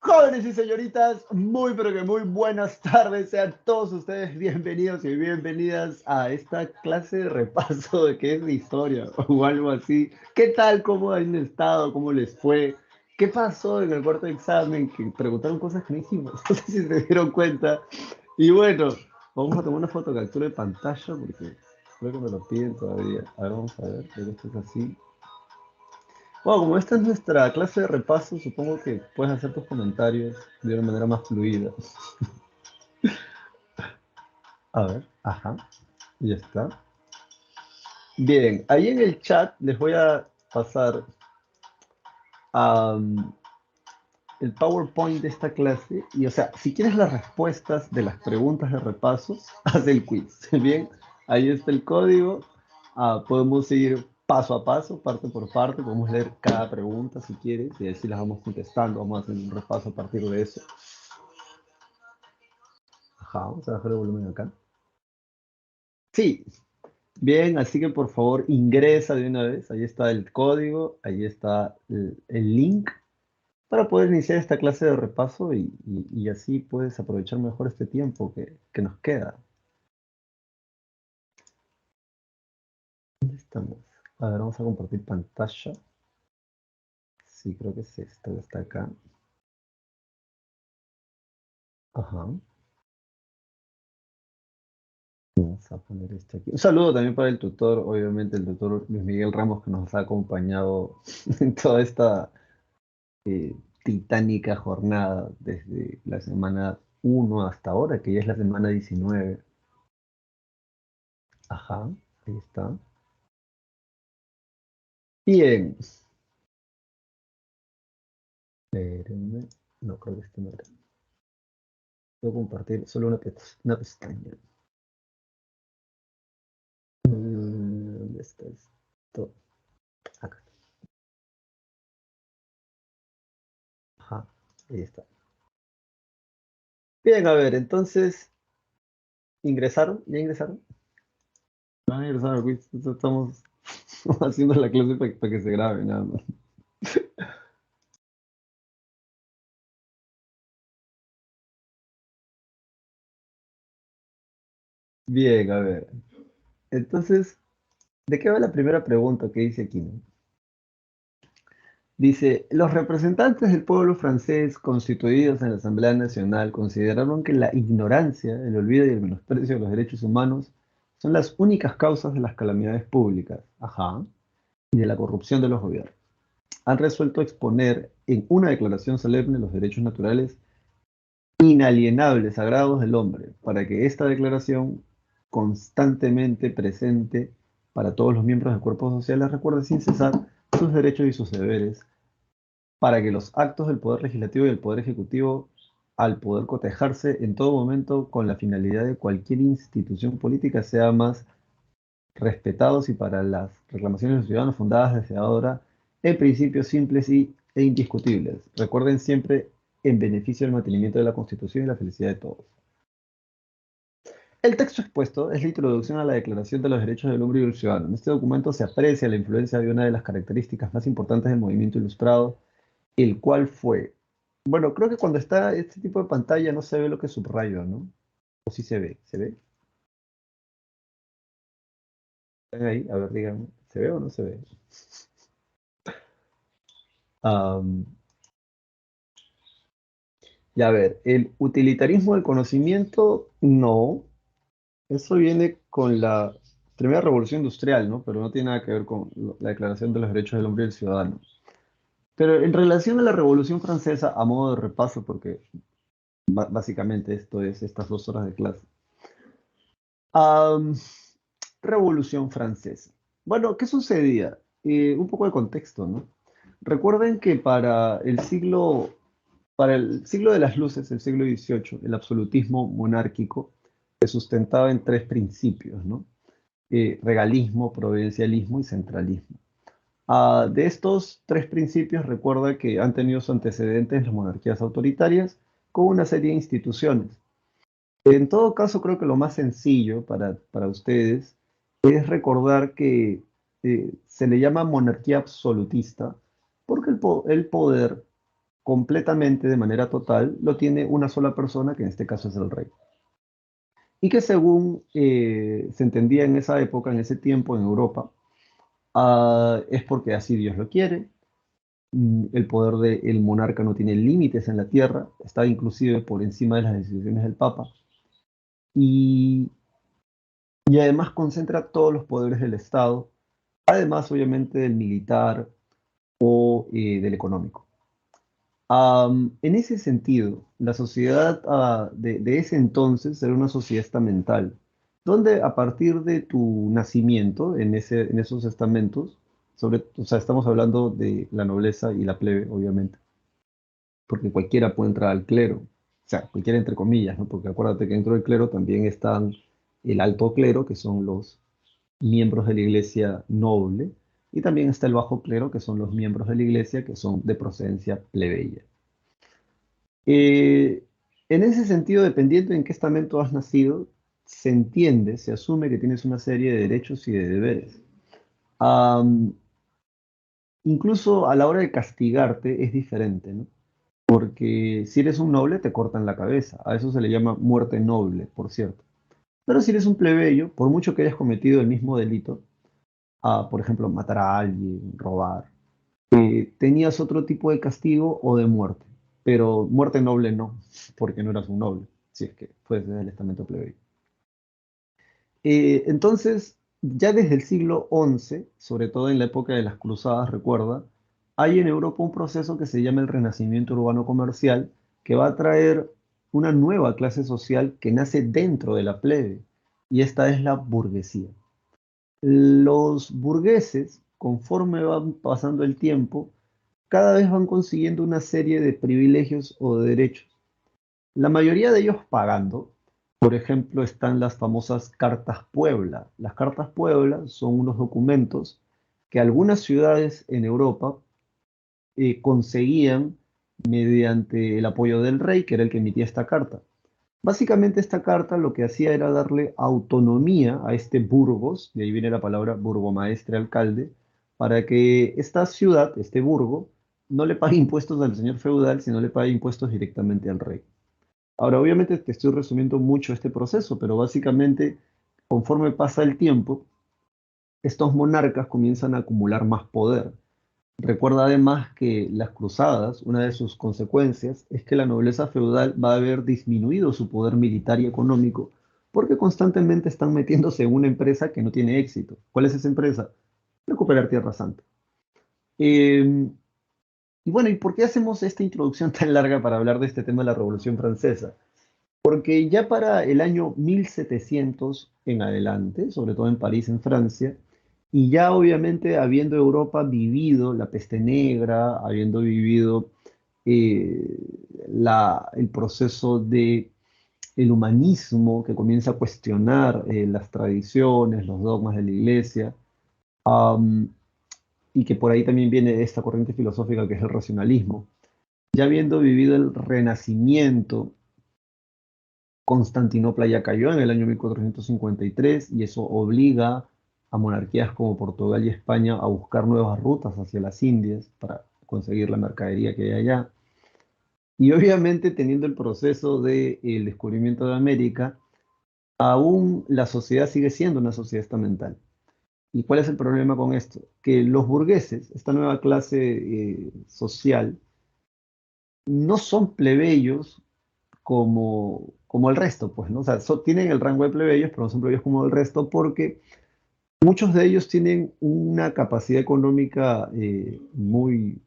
Jóvenes y señoritas, muy pero que muy buenas tardes. Sean todos ustedes bienvenidos y bienvenidas a esta clase de repaso de qué es de historia o algo así. ¿Qué tal? ¿Cómo han estado? ¿Cómo les fue? ¿Qué pasó en el cuarto examen? Que preguntaron cosas que no hicimos. No sé si se dieron cuenta. Y bueno, vamos a tomar una foto captura de pantalla porque creo que me lo piden todavía. A ver, vamos a ver. Creo que esto es así. Bueno, como esta es nuestra clase de repaso, supongo que puedes hacer tus comentarios de una manera más fluida. A ver, ajá, ya está. Bien, ahí en el chat les voy a pasar am, el PowerPoint de esta clase y, o sea, si quieres las respuestas de las preguntas de repaso, haz el quiz. Bien, ahí está el código. Podemos ir paso a paso, parte por parte, podemos leer cada pregunta si quieres y así las vamos contestando. Vamos a hacer un repaso a partir de eso. Ajá, vamos a bajar el volumen acá. Sí, bien, así que por favor ingresa de una vez. Ahí está el código, ahí está el link para poder iniciar esta clase de repaso y así puedes aprovechar mejor este tiempo que nos queda. ¿Dónde estamos? A ver, vamos a compartir pantalla. Sí, creo que es esto, está acá. Ajá. Vamos a poner esto aquí. Un saludo también para el tutor, obviamente el tutor Luis Miguel Ramos que nos ha acompañado en toda esta titánica jornada desde la semana 1 hasta ahora, que ya es la semana 19. Ajá, ahí está. Bien. Espérenme. No creo que este no era. Voy a compartir solo una pestaña. ¿Dónde está esto? Acá. Ajá, ahí está. Bien, a ver, entonces, ¿ingresaron? ¿Ya ingresaron? No, ingresaron, pues, estamos haciendo la clase para que se grabe, nada más. Bien, a ver. Entonces, ¿de qué va la primera pregunta que dice aquí, no? Dice, los representantes del pueblo francés constituidos en la Asamblea Nacional consideraron que la ignorancia, el olvido y el menosprecio de los derechos humanos son las únicas causas de las calamidades públicas, ajá, y de la corrupción de los gobiernos. Han resuelto exponer en una declaración solemne los derechos naturales inalienables, sagrados del hombre, para que esta declaración, constantemente presente para todos los miembros del cuerpo social, les recuerde sin cesar sus derechos y sus deberes para que los actos del Poder Legislativo y del Poder Ejecutivo, al poder cotejarse en todo momento con la finalidad de cualquier institución política, sean más respetados y para las reclamaciones de los ciudadanos fundadas desde ahora en principios simples e indiscutibles. Recuerden siempre en beneficio del mantenimiento de la Constitución y la felicidad de todos. El texto expuesto es la introducción a la Declaración de los Derechos del Hombre y del Ciudadano. En este documento se aprecia la influencia de una de las características más importantes del movimiento ilustrado, el cual fue. Bueno, creo que cuando está este tipo de pantalla no se ve lo que subrayo, ¿no? O sí se ve, ¿se ve? ¿Están ahí? A ver, díganme, ¿se ve o no se ve? Am, ya a ver, el utilitarismo del conocimiento, no. Eso viene con la primera revolución industrial, ¿no? Pero no tiene nada que ver con la Declaración de los Derechos del Hombre y del Ciudadano. Pero en relación a la Revolución Francesa, a modo de repaso, porque básicamente esto es estas 2 horas de clase. Am, Revolución Francesa. Bueno, ¿qué sucedía? Un poco de contexto, ¿no? Recuerden que para el siglo de las luces, el siglo XVIII, el absolutismo monárquico se sustentaba en 3 principios, ¿no? Regalismo, providencialismo y centralismo. De estos 3 principios, recuerda que han tenido su antecedentes las monarquías autoritarias con una serie de instituciones. En todo caso, creo que lo más sencillo para ustedes es recordar que se le llama monarquía absolutista porque el poder completamente, de manera total, lo tiene una sola persona, que en este caso es el rey. Y que según se entendía en esa época, en ese tiempo en Europa, es porque así Dios lo quiere. El poder del monarca no tiene límites en la tierra, está inclusive por encima de las decisiones del Papa. Y, y además concentra todos los poderes del Estado, además obviamente del militar o del económico. En ese sentido, la sociedad de ese entonces era una sociedad estamental, donde a partir de tu nacimiento en esos estamentos, o sea, estamos hablando de la nobleza y la plebe, obviamente, porque cualquiera puede entrar al clero, o sea, cualquiera entre comillas, ¿no? Porque acuérdate que dentro del clero también están el alto clero, que son los miembros de la iglesia noble, y también está el bajo clero, que son los miembros de la iglesia que son de procedencia plebeya. Eh, en ese sentido, dependiendo en qué estamento has nacido, se entiende, se asume que tienes una serie de derechos y de deberes. Am, Incluso a la hora de castigarte es diferente, ¿no? Porque si eres un noble te cortan la cabeza, a eso se le llama muerte noble, por cierto. Pero si eres un plebeyo, por mucho que hayas cometido el mismo delito, por ejemplo, matar a alguien, robar, tenías otro tipo de castigo o de muerte, pero muerte noble no, porque no eras un noble, si es que fueses del estamento plebeyo. Entonces, ya desde el siglo XI, sobre todo en la época de las cruzadas, recuerda, hay en Europa un proceso que se llama el renacimiento urbano comercial, que va a traer una nueva clase social que nace dentro de la plebe, y esta es la burguesía. Los burgueses, conforme van pasando el tiempo, cada vez van consiguiendo una serie de privilegios o de derechos. La mayoría de ellos pagando. Por ejemplo, están las famosas Cartas Puebla. Las Cartas Puebla son unos documentos que algunas ciudades en Europa conseguían mediante el apoyo del rey, que era el que emitía esta carta. Básicamente esta carta lo que hacía era darle autonomía a este burgos, de ahí viene la palabra burgomaestre alcalde, para que esta ciudad, este burgo, no le pague impuestos al señor feudal, sino le pague impuestos directamente al rey. Ahora, obviamente te estoy resumiendo mucho este proceso, pero básicamente, conforme pasa el tiempo, estos monarcas comienzan a acumular más poder. Recuerda además que las cruzadas, una de sus consecuencias es que la nobleza feudal va a haber disminuido su poder militar y económico porque constantemente están metiéndose en una empresa que no tiene éxito. ¿Cuál es esa empresa? Recuperar Tierra Santa. Eh, y bueno, ¿y por qué hacemos esta introducción tan larga para hablar de este tema de la Revolución Francesa? Porque ya para el año 1700 en adelante, sobre todo en París, en Francia, y ya obviamente habiendo Europa vivido la peste negra, habiendo vivido eh, el proceso de el humanismo que comienza a cuestionar las tradiciones, los dogmas de la iglesia, am, y que por ahí también viene esta corriente filosófica que es el racionalismo. Ya habiendo vivido el Renacimiento, Constantinopla ya cayó en el año 1453 y eso obliga a monarquías como Portugal y España a buscar nuevas rutas hacia las Indias para conseguir la mercadería que hay allá. Y obviamente teniendo el proceso del descubrimiento de América, aún la sociedad sigue siendo una sociedad estamental. ¿Y cuál es el problema con esto? Que los burgueses, esta nueva clase social, no son plebeyos como el resto, pues, ¿no? O sea, tienen el rango de plebeyos, pero no son plebeyos como el resto porque muchos de ellos tienen una capacidad económica muy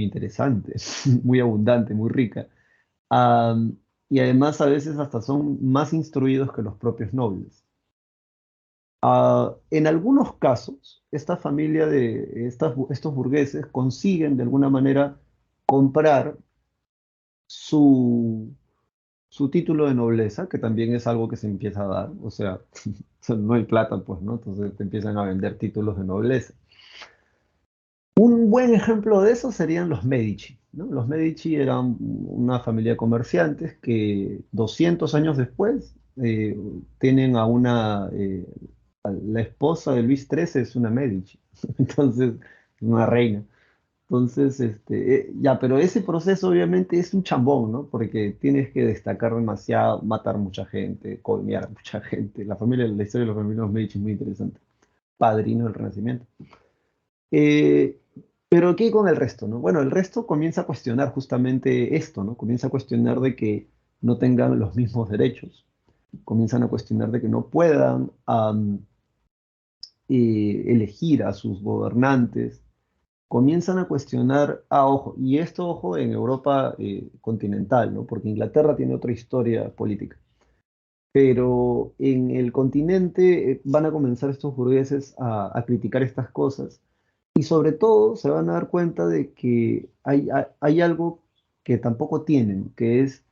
interesante, muy abundante, muy rica. Am, y además a veces hasta son más instruidos que los propios nobles. En algunos casos, esta familia de estos burgueses consiguen de alguna manera comprar su, su título de nobleza, que también es algo que se empieza a dar, o sea, no hay plata, pues, ¿no? Entonces te empiezan a vender títulos de nobleza. Un buen ejemplo de eso serían los Medici, ¿no? Los Medici eran una familia de comerciantes que 200 años después tienen la esposa de Luis XIII es una Medici, entonces, una reina. Entonces, ya, pero ese proceso obviamente es un chambón, ¿no? Porque tienes que destacar demasiado, matar mucha gente, colmear a mucha gente. La historia de los familiares Medici es muy interesante. Padrino del Renacimiento. Eh, pero ¿qué con el resto, no? Bueno, el resto comienza a cuestionar justamente esto, ¿no? Comienza a cuestionar de que no tengan los mismos derechos. Comienzan a cuestionar de que no puedan elegir a sus gobernantes. Comienzan a cuestionar, ojo, y esto, ojo, en Europa continental, ¿no? Porque Inglaterra tiene otra historia política. Pero en el continente van a comenzar estos burgueses a criticar estas cosas y sobre todo se van a dar cuenta de que hay algo que tampoco tienen, que es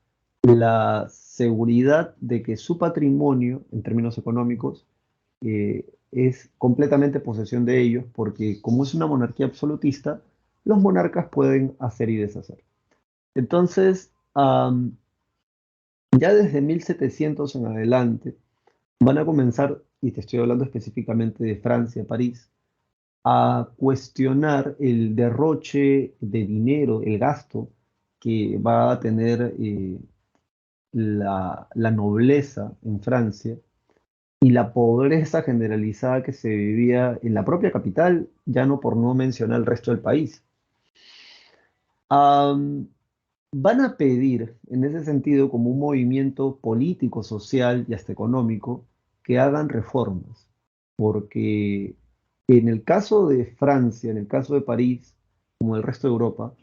la seguridad de que su patrimonio, en términos económicos, es completamente posesión de ellos, porque como es una monarquía absolutista, los monarcas pueden hacer y deshacer. Entonces, ya desde 1700 en adelante, van a comenzar, y te estoy hablando específicamente de Francia, París, a cuestionar el derroche de dinero, el gasto que va a tener la nobleza en Francia y la pobreza generalizada que se vivía en la propia capital, ya no por no mencionar el resto del país. Am, Van a pedir, en ese sentido, como un movimiento político, social y hasta económico, que hagan reformas, porque en el caso de Francia, en el caso de París, como el resto de Europa,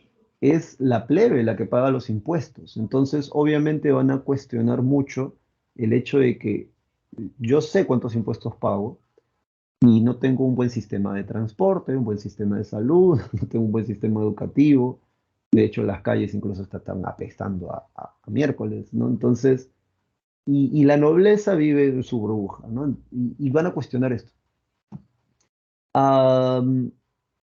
es la plebe la que paga los impuestos. Entonces, obviamente van a cuestionar mucho el hecho de que yo sé cuántos impuestos pago y no tengo un buen sistema de transporte, un buen sistema de salud, no tengo un buen sistema educativo. De hecho, las calles incluso están apestando a miércoles, ¿no? Entonces, y la nobleza vive en su burbuja, ¿no? Y van a cuestionar esto. Am,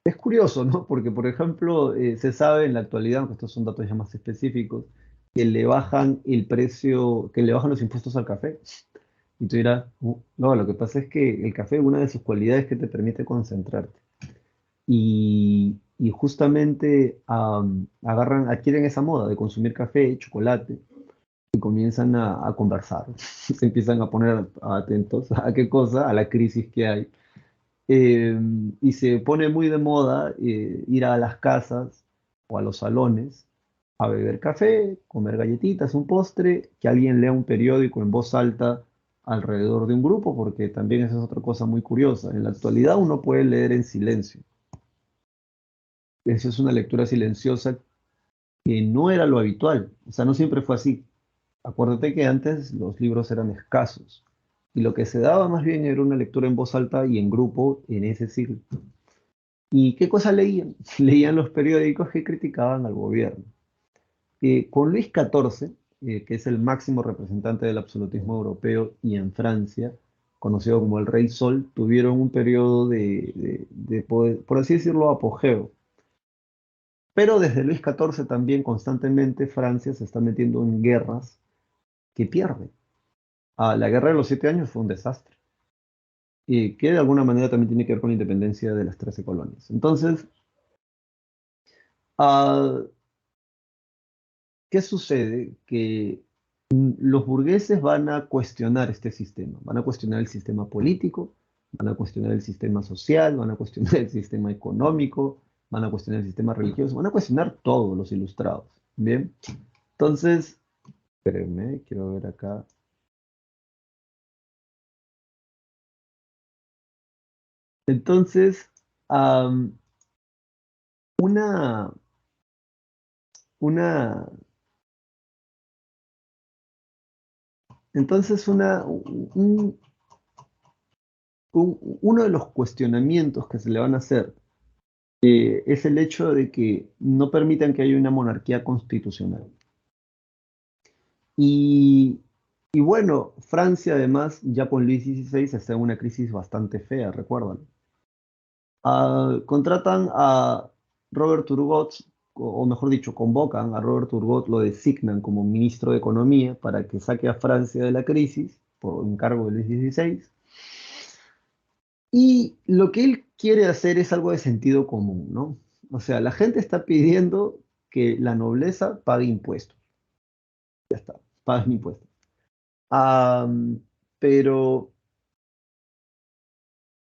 es curioso, ¿no? Porque, por ejemplo, se sabe en la actualidad, aunque estos son datos ya más específicos, que le bajan el precio, que le bajan los impuestos al café. Y tú dirás, no, lo que pasa es que el café, una de sus cualidades es que te permite concentrarte. Y justamente adquieren esa moda de consumir café, chocolate, y comienzan a conversar. Se empiezan a poner atentos a qué cosa, a la crisis que hay. Y se pone muy de moda ir a las casas o a los salones a beber café, comer galletitas, un postre, que alguien lea un periódico en voz alta alrededor de un grupo, porque también esa es otra cosa muy curiosa. En la actualidad uno puede leer en silencio. Esa es una lectura silenciosa que no era lo habitual. O sea, no siempre fue así. Acuérdate que antes los libros eran escasos y lo que se daba más bien era una lectura en voz alta y en grupo en ese siglo. ¿Y qué cosa leían? Leían los periódicos que criticaban al gobierno. Con Luis XIV, que es el máximo representante del absolutismo europeo y en Francia, conocido como el Rey Sol, tuvieron un periodo de por así decirlo, apogeo. Pero desde Luis XIV también constantemente Francia se está metiendo en guerras que pierde. La guerra de los 7 años fue un desastre y que de alguna manera también tiene que ver con la independencia de las 13 colonias. Entonces, ah, ¿qué sucede? Que los burgueses van a cuestionar este sistema, van a cuestionar el sistema político, van a cuestionar el sistema social, van a cuestionar el sistema económico, van a cuestionar el sistema religioso, van a cuestionar todos los ilustrados. Bien, entonces, espérenme, quiero ver acá. Entonces, am, una, una, entonces uno de los cuestionamientos que se le van a hacer es el hecho de que no permitan que haya una monarquía constitucional. Y, y bueno, Francia además, ya con Luis XVI, está en una crisis bastante fea, recuerdan. Contratan a Robert Turgot, o mejor dicho, convocan a Robert Turgot, lo designan como ministro de Economía para que saque a Francia de la crisis por encargo de Luis XVI. Y lo que él quiere hacer es algo de sentido común, ¿no? O sea, la gente está pidiendo que la nobleza pague impuestos. Ya está, paguen impuestos. Am, pero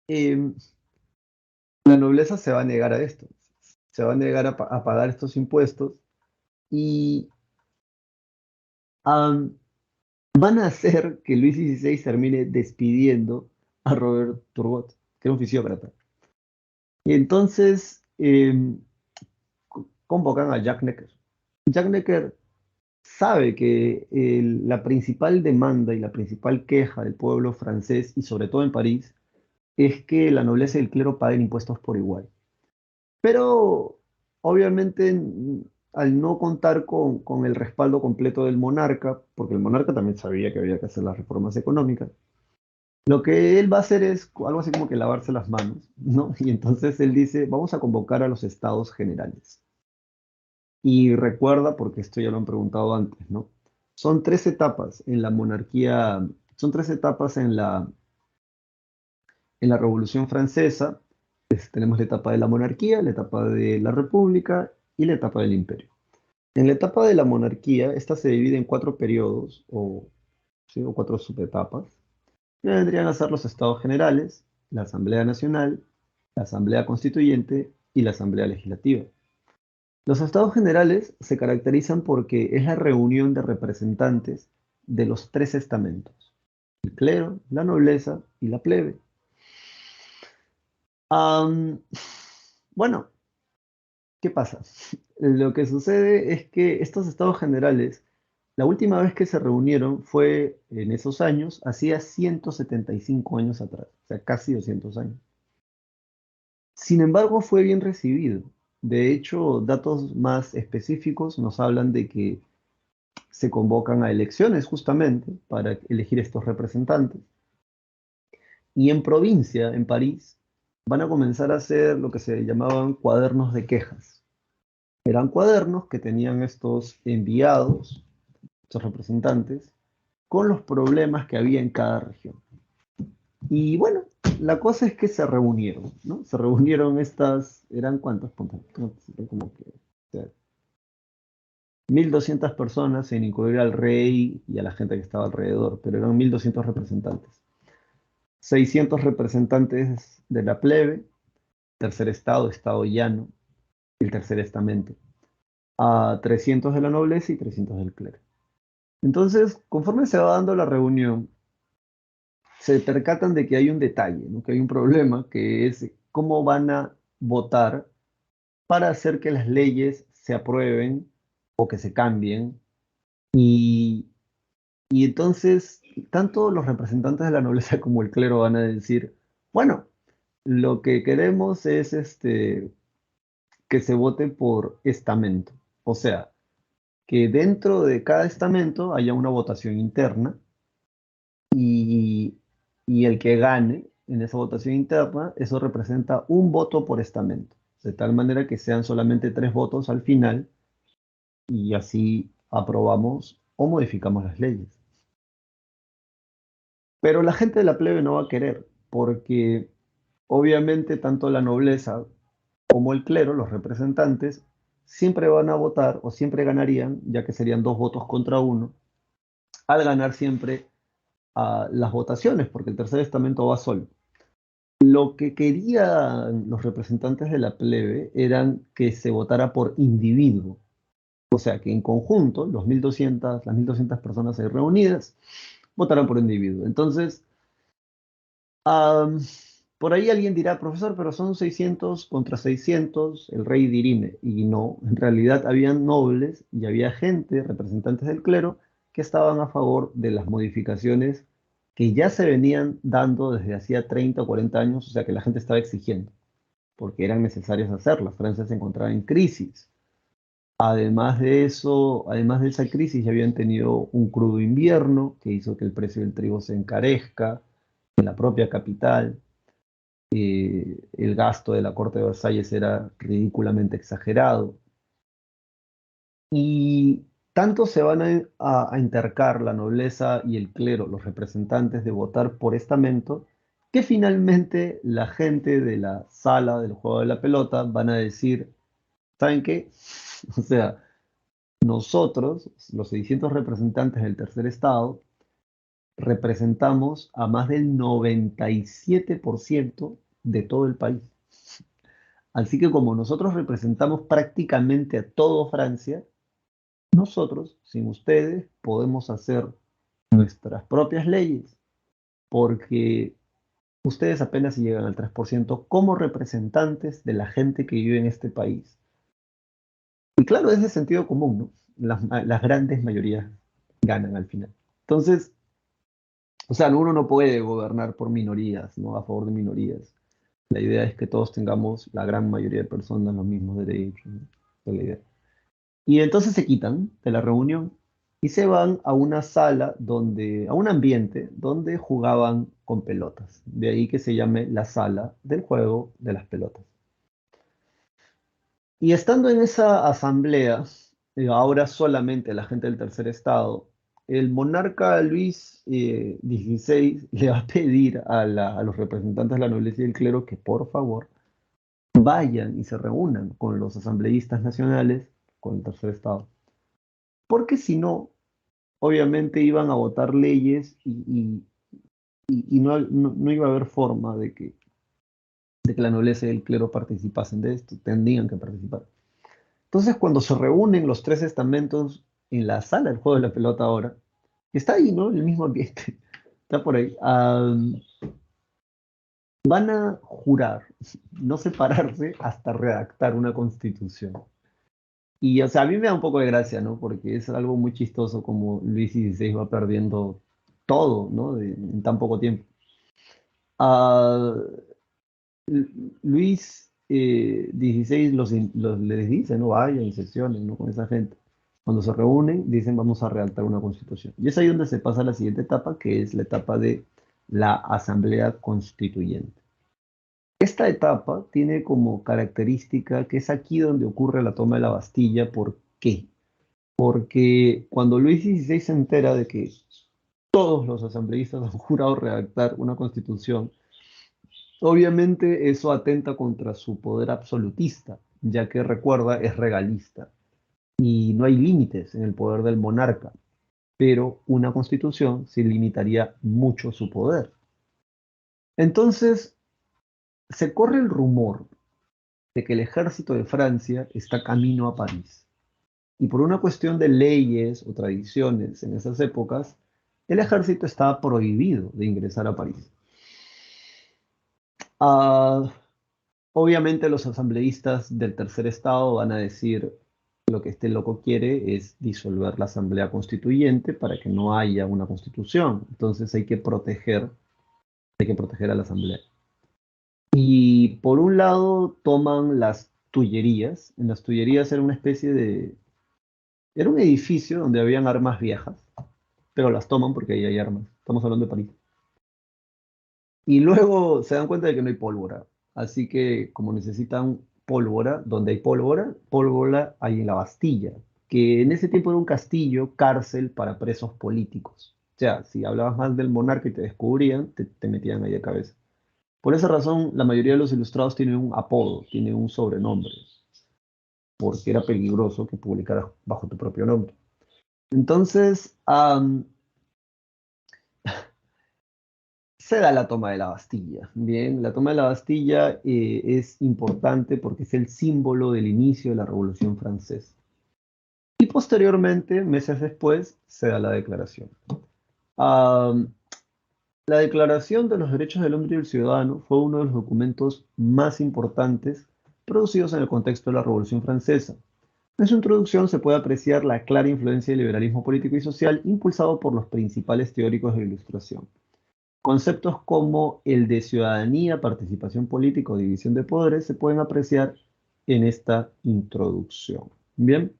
em, la nobleza se va a negar a esto. Se va a negar a pagar estos impuestos y am, van a hacer que Luis XVI termine despidiendo a Robert Turgot, que era un fisiócrata. Y entonces convocan a Jack Necker. Jack Necker sabe que la principal demanda y la principal queja del pueblo francés, y sobre todo en París, es que la nobleza y el clero paguen impuestos por igual. Pero obviamente al no contar con el respaldo completo del monarca, porque el monarca también sabía que había que hacer las reformas económicas, lo que él va a hacer es algo así como que lavarse las manos, ¿no? Y entonces él dice, vamos a convocar a los estados generales. Y recuerda, porque esto ya lo han preguntado antes, ¿no? Son tres etapas en la monarquía, son tres etapas en la Revolución Francesa. Tenemos la etapa de la monarquía, la etapa de la república y la etapa del imperio. En la etapa de la monarquía, esta se divide en cuatro periodos o, ¿sí? o cuatro subetapas, que vendrían a ser los estados generales, la Asamblea Nacional, la Asamblea Constituyente y la Asamblea Legislativa. Los estados generales se caracterizan porque es la reunión de representantes de los tres estamentos, el clero, la nobleza y la plebe. Am, bueno, ¿qué pasa? Lo que sucede es que estos estados generales, la última vez que se reunieron fue en esos años, hacía 175 años atrás, o sea, casi 200 años. Sin embargo, fue bien recibido. De hecho, datos más específicos nos hablan de que se convocan a elecciones justamente para elegir estos representantes. Y en provincia, en París, van a comenzar a hacer lo que se llamaban cuadernos de quejas. Eran cuadernos que tenían estos enviados, estos representantes, con los problemas que había en cada región. Y bueno, la cosa es que se reunieron, ¿no? Se reunieron estas, ¿eran cuántas? Puntos? Como que, o sea, 1.200 personas, sin incluir al rey y a la gente que estaba alrededor, pero eran 1.200 representantes. 600 representantes de la plebe, tercer estado, estado llano, el tercer estamento. A 300 de la nobleza y 300 del clero. Entonces, conforme se va dando la reunión, se percatan de que hay un detalle, ¿no? Que hay un problema, que es cómo van a votar para hacer que las leyes se aprueben o que se cambien. Y, y entonces, tanto los representantes de la nobleza como el clero van a decir, bueno, lo que queremos es que se vote por estamento. O sea, que dentro de cada estamento haya una votación interna y, y el que gane en esa votación interna, eso representa un voto por estamento, de tal manera que sean solamente tres votos al final y así aprobamos o modificamos las leyes. Pero la gente de la plebe no va a querer, porque obviamente tanto la nobleza como el clero, los representantes, siempre van a votar o siempre ganarían, ya que serían dos votos contra uno, al ganar siempre a las votaciones, porque el tercer estamento va solo. Lo que querían los representantes de la plebe eran que se votara por individuo, o sea, que en conjunto las 1.200 personas ahí reunidas votaran por individuo. Entonces, am, por ahí alguien dirá, profesor, pero son 600 contra 600, el rey dirime. Y no, en realidad habían nobles y había gente, representantes del clero, que estaban a favor de las modificaciones que ya se venían dando desde hacía 30 o 40 años, o sea que la gente estaba exigiendo, porque eran necesarias hacerlas. Francia se encontraba en crisis. Además de eso, además de esa crisis, ya habían tenido un crudo invierno que hizo que el precio del trigo se encarezca en la propia capital. El gasto de la corte de Versalles era ridículamente exagerado. Y tanto se van a intercar la nobleza y el clero, los representantes, de votar por estamento, que finalmente la gente de la sala del juego de la pelota van a decir, ¿Saben qué? O sea, nosotros, los 600 representantes del tercer estado, representamos a más del 97% de todo el país. Así que como nosotros representamos prácticamente a todo Francia, nosotros, sin ustedes, podemos hacer nuestras propias leyes, porque ustedes apenas si llegan al 3% como representantes de la gente que vive en este país. Y claro, es de sentido común, ¿no? Las grandes mayorías ganan al final. Entonces, o sea, uno no puede gobernar por minorías, ¿no? A favor de minorías. La idea es que todos tengamos, la gran mayoría de personas, los mismos derechos, ¿no? Esa es la idea. Y entonces se quitan de la reunión y se van a una sala donde, a un ambiente donde jugaban con pelotas. De ahí que se llame la sala del juego de las pelotas. Y estando en esa asamblea, ahora solamente la gente del tercer estado, el monarca Luis XVI le va a pedir a los representantes de la nobleza y el clero que por favor vayan y se reúnan con los asambleístas nacionales, con el tercer estado, porque si no, obviamente iban a votar leyes y no iba a haber forma de que la nobleza y el clero participasen de esto, tendrían que participar. Entonces, cuando se reúnen los tres estamentos en la sala del juego de la pelota ahora, que está ahí, ¿no? En el mismo ambiente, está por ahí, van a jurar no separarse hasta redactar una constitución. Y, o sea, a mí me da un poco de gracia, ¿no? Porque es algo muy chistoso como Luis XVI va perdiendo todo, ¿no? En tan poco tiempo. Ah, Luis XVI les dice, no vayan y sesionen, ¿no? Con esa gente. Cuando se reúnen, dicen vamos a redactar una constitución. Y es ahí donde se pasa a la siguiente etapa, que es la etapa de la Asamblea Constituyente. Esta etapa tiene como característica que es aquí donde ocurre la toma de la Bastilla. ¿Por qué? Porque cuando Luis XVI se entera de que todos los asambleístas han jurado redactar una constitución, obviamente eso atenta contra su poder absolutista, ya que recuerda, es regalista y no hay límites en el poder del monarca, pero una constitución sí limitaría mucho su poder. Entonces, se corre el rumor de que el ejército de Francia está camino a París. Y por una cuestión de leyes o tradiciones en esas épocas, el ejército estaba prohibido de ingresar a París. Ah, obviamente los asambleístas del tercer estado van a decir lo que este loco quiere es disolver la asamblea constituyente para que no haya una constitución. Entonces hay que proteger a la asamblea. Y por un lado toman las Tullerías. En las Tullerías era una especie de... Era un edificio donde habían armas viejas, pero las toman porque ahí hay armas. Estamos hablando de París. Y luego se dan cuenta de que no hay pólvora. Así que como necesitan pólvora, donde hay pólvora, pólvora hay en la Bastilla, que en ese tiempo era un castillo, cárcel para presos políticos. O sea, si hablabas mal del monarca y te descubrían, te metían ahí a cabeza. Por esa razón, la mayoría de los ilustrados tienen un apodo, tienen un sobrenombre, porque era peligroso que publicaras bajo tu propio nombre. Entonces, se da la toma de la Bastilla. Bien, la toma de la Bastilla es importante porque es el símbolo del inicio de la Revolución Francesa. Y posteriormente, meses después, se da la declaración. Am, la Declaración de los Derechos del Hombre y del Ciudadano fue uno de los documentos más importantes producidos en el contexto de la Revolución Francesa. En su introducción se puede apreciar la clara influencia del liberalismo político y social impulsado por los principales teóricos de la Ilustración. Conceptos como el de ciudadanía, participación política o división de poderes se pueden apreciar en esta introducción. Bien,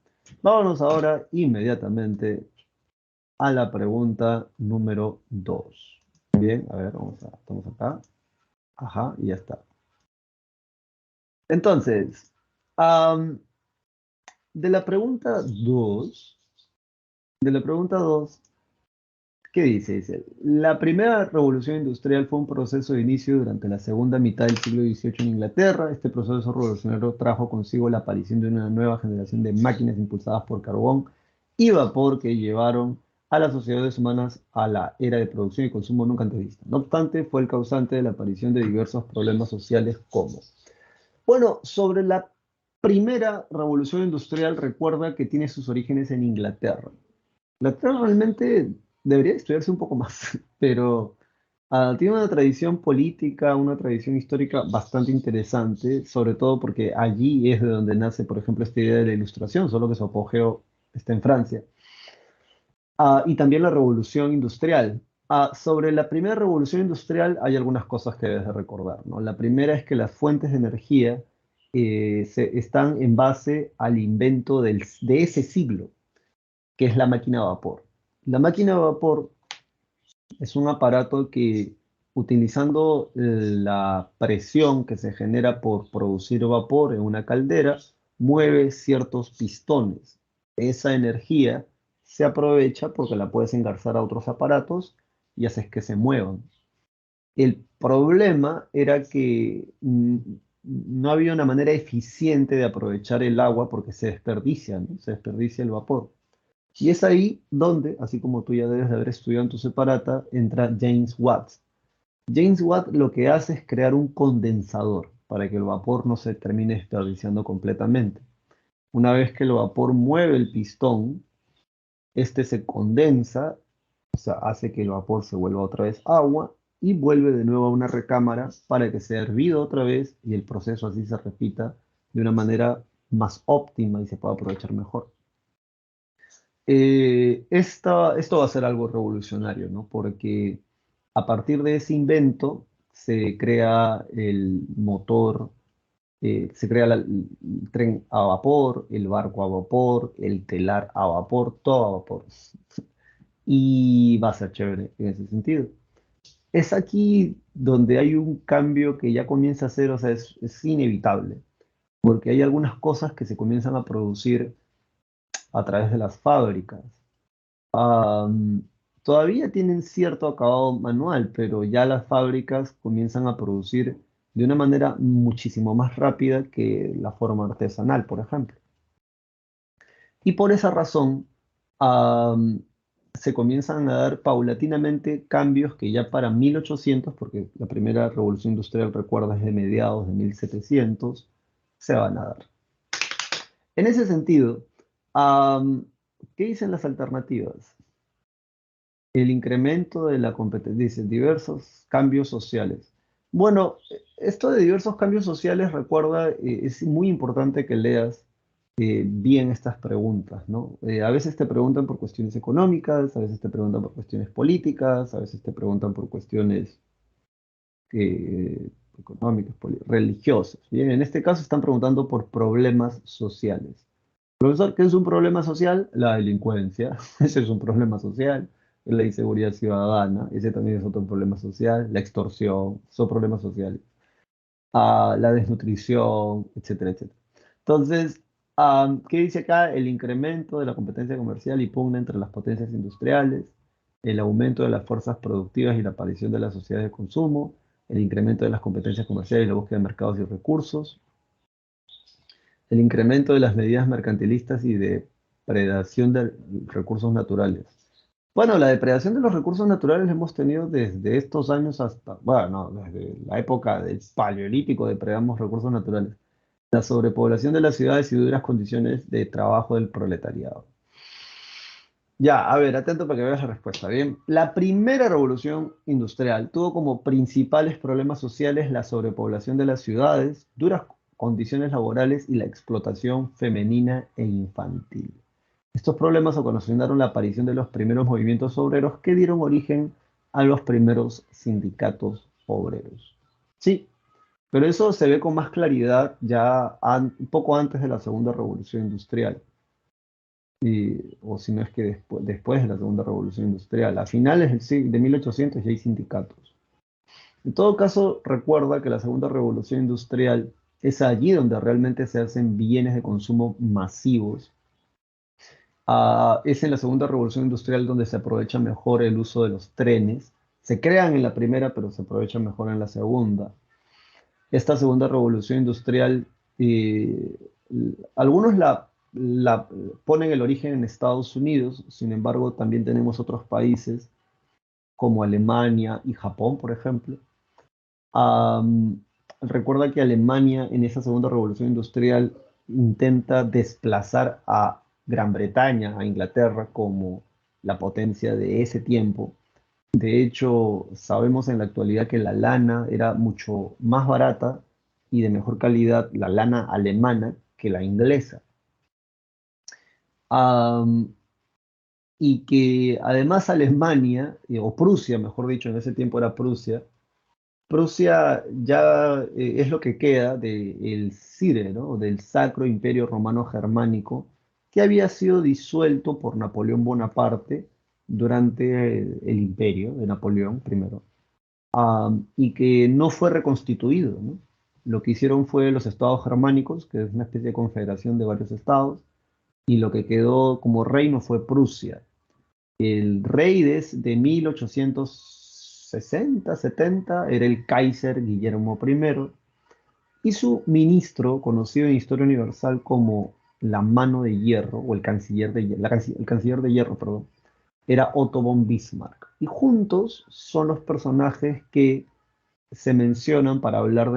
vámonos ahora inmediatamente a la pregunta número 2. Bien, a ver, estamos acá. Ajá, y ya está. Entonces, am, de la pregunta 2, de la pregunta 2, ¿Qué dice? Dice, la primera revolución industrial fue un proceso de inicio durante la segunda mitad del siglo XVIII en Inglaterra. Este proceso revolucionario trajo consigo la aparición de una nueva generación de máquinas impulsadas por carbón y vapor que llevaron a las sociedades humanas a la era de producción y consumo nunca antes vista. No obstante, fue el causante de la aparición de diversos problemas sociales como... Bueno, sobre la primera revolución industrial, recuerda que tiene sus orígenes en Inglaterra. Inglaterra realmente debería estudiarse un poco más, pero tiene una tradición política, una tradición histórica bastante interesante, sobre todo porque allí es de donde nace, por ejemplo, esta idea de la ilustración, solo que su apogeo está en Francia. Y también la revolución industrial. Sobre la primera revolución industrial hay algunas cosas que debes de recordar, ¿no? La primera es que las fuentes de energía están en base al invento de ese siglo, que es la máquina a vapor. La máquina a vapor es un aparato que, utilizando la presión que se genera por producir vapor en una caldera, mueve ciertos pistones. Esa energía se aprovecha porque la puedes engarzar a otros aparatos y haces que se muevan. El problema era que no había una manera eficiente de aprovechar el agua porque se desperdicia, ¿no? Se desperdicia el vapor. Y es ahí donde, así como tú ya debes de haber estudiado en tu separata, entra James Watt. James Watt lo que hace es crear un condensador para que el vapor no se termine desperdiciando completamente. Una vez que el vapor mueve el pistón, este se condensa, o sea, hace que el vapor se vuelva otra vez agua y vuelve de nuevo a una recámara para que sea hervido otra vez y el proceso así se repita de una manera más óptima y se pueda aprovechar mejor. Esto va a ser algo revolucionario, ¿no? Porque a partir de ese invento se crea el motor, se crea el tren a vapor, el barco a vapor, el telar a vapor, todo a vapor. Y va a ser chévere en ese sentido. Es aquí donde hay un cambio que ya comienza a ser, o sea, es inevitable, porque hay algunas cosas que se comienzan a producir a través de las fábricas. Am, Todavía tienen cierto acabado manual, pero ya las fábricas comienzan a producir de una manera muchísimo más rápida que la forma artesanal, por ejemplo. Y por esa razón, am, se comienzan a dar paulatinamente cambios que ya para 1800, porque la primera revolución industrial, recuerda, es de mediados de 1700, se van a dar. En ese sentido, am, ¿qué dicen las alternativas? El incremento de la competencia, dice, diversos cambios sociales. Bueno, esto de diversos cambios sociales, recuerda, es muy importante que leas bien estas preguntas, ¿no? A veces te preguntan por cuestiones económicas, a veces te preguntan por cuestiones políticas, a veces te preguntan por cuestiones económicas, religiosas. Bien, en este caso están preguntando por problemas sociales. Profesor, ¿qué es un problema social? La delincuencia, ese es un problema social. La inseguridad ciudadana, ese también es otro problema social. La extorsión, son problemas sociales. La desnutrición, etcétera, etcétera. Entonces, ¿qué dice acá? El incremento de la competencia comercial y pugna entre las potencias industriales, el aumento de las fuerzas productivas y la aparición de las sociedades de consumo, el incremento de las competencias comerciales y la búsqueda de mercados y recursos, el incremento de las medidas mercantilistas y de predación de recursos naturales. Bueno, la depredación de los recursos naturales la hemos tenido desde estos años hasta, bueno, no, desde la época del Paleolítico depredamos recursos naturales. La sobrepoblación de las ciudades y duras condiciones de trabajo del proletariado. Ya, a ver, atento para que veas la respuesta. Bien, la primera revolución industrial tuvo como principales problemas sociales la sobrepoblación de las ciudades, duras condiciones laborales y la explotación femenina e infantil. Estos problemas ocasionaron la aparición de los primeros movimientos obreros que dieron origen a los primeros sindicatos obreros. Sí, pero eso se ve con más claridad ya un poco antes de la segunda revolución industrial o si no es que después de la Segunda Revolución Industrial. A finales de 1800 ya hay sindicatos. En todo caso, recuerda que la Segunda Revolución Industrial es allí donde realmente se hacen bienes de consumo masivos Es en la segunda revolución industrial donde se aprovecha mejor el uso de los trenes. Se crean en la primera, pero se aprovechan mejor en la segunda. Esta segunda revolución industrial, eh, algunos la ponen el origen en Estados Unidos, sin embargo, también tenemos otros países como Alemania y Japón, por ejemplo. Am, Recuerda que Alemania en esa segunda revolución industrial intenta desplazar a Gran Bretaña, a Inglaterra, como la potencia de ese tiempo. De hecho, sabemos en la actualidad que la lana era mucho más barata y de mejor calidad, la lana alemana, que la inglesa. Am, y que además Alemania, o Prusia, mejor dicho, en ese tiempo era Prusia. Prusia ya es lo que queda del CIRE, ¿no? Del Sacro Imperio Romano Germánico, que había sido disuelto por Napoleón Bonaparte durante el imperio de Napoleón primero, y que no fue reconstituido, ¿no? Lo que hicieron fue los estados germánicos, que es una especie de confederación de varios estados, y lo que quedó como reino fue Prusia. El rey de 1860-70 era el Kaiser Guillermo I, y su ministro, conocido en Historia Universal como la mano de hierro, o el canciller de, el canciller de hierro, perdón, era Otto von Bismarck. Y juntos son los personajes que se mencionan para hablar,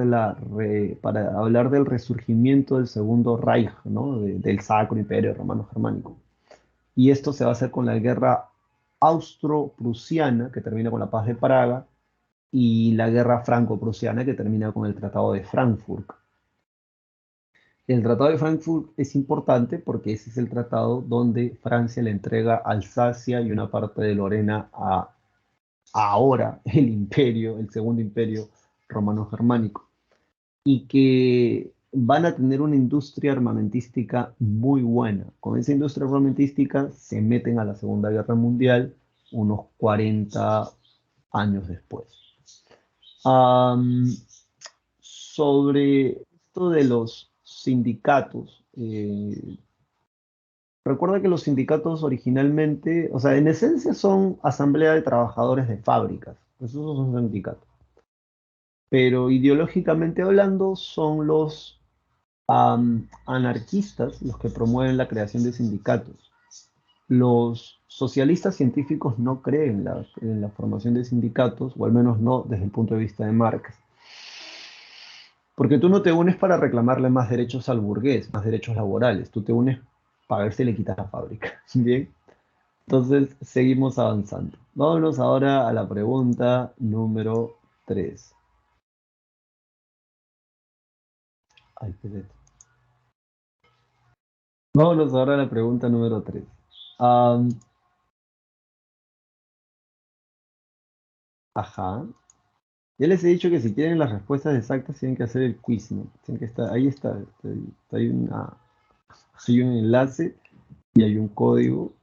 para hablar del resurgimiento del Segundo Reich, ¿no? Del Sacro Imperio Romano Germánico. Y esto se va a hacer con la guerra austro-prusiana, que termina con la paz de Praga, y la guerra franco-prusiana, que termina con el Tratado de Frankfurt. El Tratado de Frankfurt es importante porque ese es el tratado donde Francia le entrega Alsacia y una parte de Lorena a ahora el imperio, el segundo imperio romano-germánico, y que van a tener una industria armamentística muy buena. Con esa industria armamentística se meten a la Segunda Guerra Mundial unos 40 años después. Am, Sobre esto de los sindicatos, recuerda que los sindicatos originalmente, o sea, en esencia son asamblea de trabajadores de fábricas, esos son sindicatos, pero ideológicamente hablando son los anarquistas los que promueven la creación de sindicatos. Los socialistas científicos no creen en la formación de sindicatos, o al menos no desde el punto de vista de Marx. Porque tú no te unes para reclamarle más derechos al burgués, más derechos laborales. Tú te unes para ver si le quitas la fábrica. Bien. Entonces, seguimos avanzando. Vámonos ahora a la pregunta número 3. Ay, espérate. Vámonos ahora a la pregunta número 3. Ajá. Ya les he dicho que si quieren las respuestas exactas tienen que hacer el quiz, ¿no? Tienen que estar, ahí hay un enlace y hay un código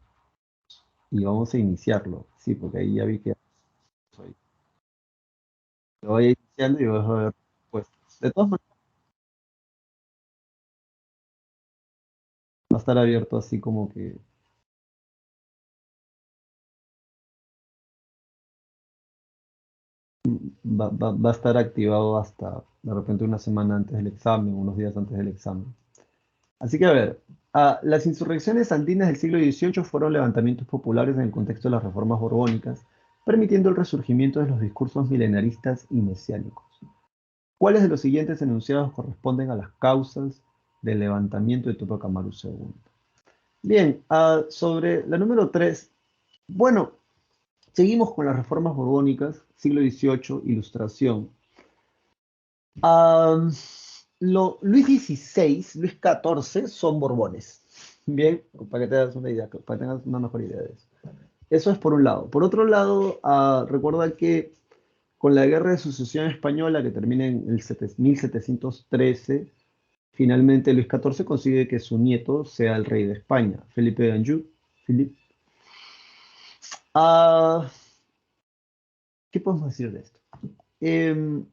y vamos a iniciarlo. Sí, porque ahí ya vi que lo voy iniciando y vas a ver respuestas. De todas maneras, va a estar abierto así como que va a estar activado hasta de repente una semana antes del examen, unos días antes del examen. Así que a ver, las insurrecciones andinas del siglo XVIII fueron levantamientos populares en el contexto de las reformas borbónicas, permitiendo el resurgimiento de los discursos milenaristas y mesiánicos. ¿Cuáles de los siguientes enunciados corresponden a las causas del levantamiento de Tupac Amaru II? Bien, sobre la número 3, bueno, seguimos con las reformas borbónicas, siglo XVIII, Ilustración. Ah, Luis XVI, Luis XIV son borbones. Bien, para que te hagas una idea, para que tengas una mejor idea de eso. Eso es por un lado. Por otro lado, recuerda que con la Guerra de Sucesión Española, que termina en el 1713, finalmente Luis XIV consigue que su nieto sea el rey de España, Felipe de Anjou. Ah, ¿Qué podemos decir de esto? Em,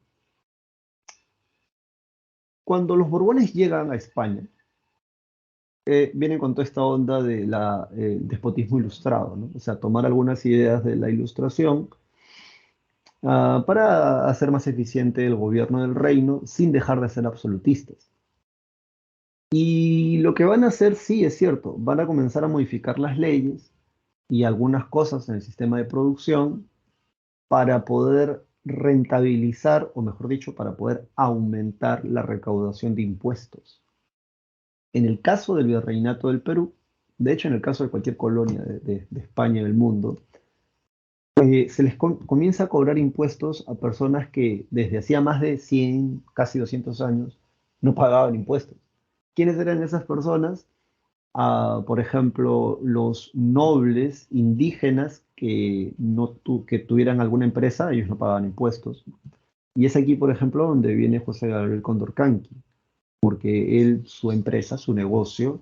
Cuando los Borbones llegan a España, vienen con toda esta onda de despotismo ilustrado, ¿no? O sea, tomar algunas ideas de la ilustración para hacer más eficiente el gobierno del reino sin dejar de ser absolutistas. Y lo que van a hacer, sí, es cierto, van a comenzar a modificar las leyes y algunas cosas en el sistema de producción para poder rentabilizar, o mejor dicho, para poder aumentar la recaudación de impuestos. En el caso del Virreinato del Perú, de hecho en el caso de cualquier colonia de España en el mundo, se les comienza a cobrar impuestos a personas que desde hacía más de 100, casi 200 años, no pagaban impuestos. ¿Quiénes eran esas personas? Por ejemplo, los nobles indígenas que, no que tuvieran alguna empresa, ellos no pagaban impuestos. Y es aquí, por ejemplo, donde viene José Gabriel Condorcanqui, porque él, su empresa, su negocio,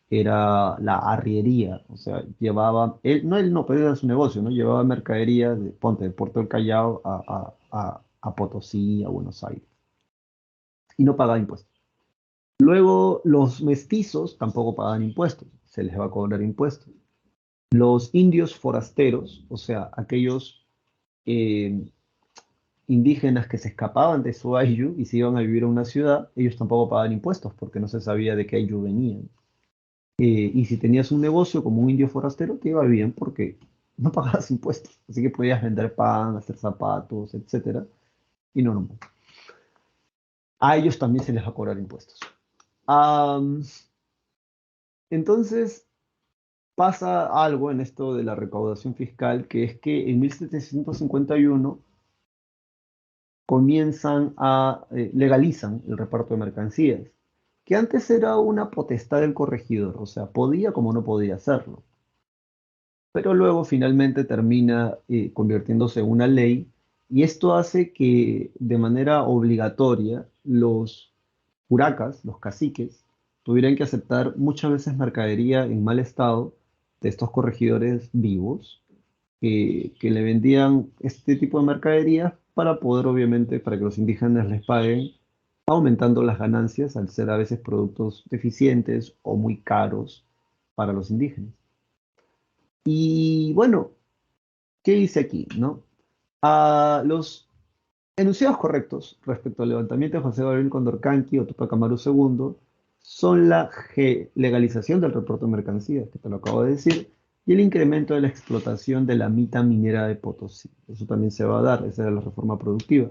era la arriería, o sea, llevaba, él no, pero era su negocio, ¿no? Llevaba mercadería de, ponte, de Puerto del Callao a Potosí, a Buenos Aires, y no pagaba impuestos. Luego, los mestizos tampoco pagaban impuestos, se les va a cobrar impuestos. Los indios forasteros, o sea, aquellos eh, indígenas que se escapaban de su ayllu y se iban a vivir a una ciudad, ellos tampoco pagaban impuestos porque no se sabía de qué ayllu venían. Y si tenías un negocio como un indio forastero, te iba bien porque no pagabas impuestos. Así que podías vender pan, hacer zapatos, etcétera. Y no, no. A ellos también se les va a cobrar impuestos. Am, entonces pasa algo en esto de la recaudación fiscal, que es que en 1751 legalizan el reparto de mercancías, que antes era una potestad del corregidor, o sea, podía como no podía hacerlo. Pero luego finalmente termina convirtiéndose en una ley y esto hace que de manera obligatoria los curacas, los caciques, tuvieran que aceptar muchas veces mercadería en mal estado de estos corregidores vivos que le vendían este tipo de mercaderías para poder, obviamente, para que los indígenas les paguen, aumentando las ganancias al ser a veces productos deficientes o muy caros para los indígenas. Y bueno, ¿qué dice aquí, no? Los enunciados correctos respecto al levantamiento de José Gabriel Condorcanqui o Tupac Amaru II son la legalización del reporte de mercancías, que te lo acabo de decir, y el incremento de la explotación de la mita minera de Potosí. Eso también se va a dar, esa era la reforma productiva.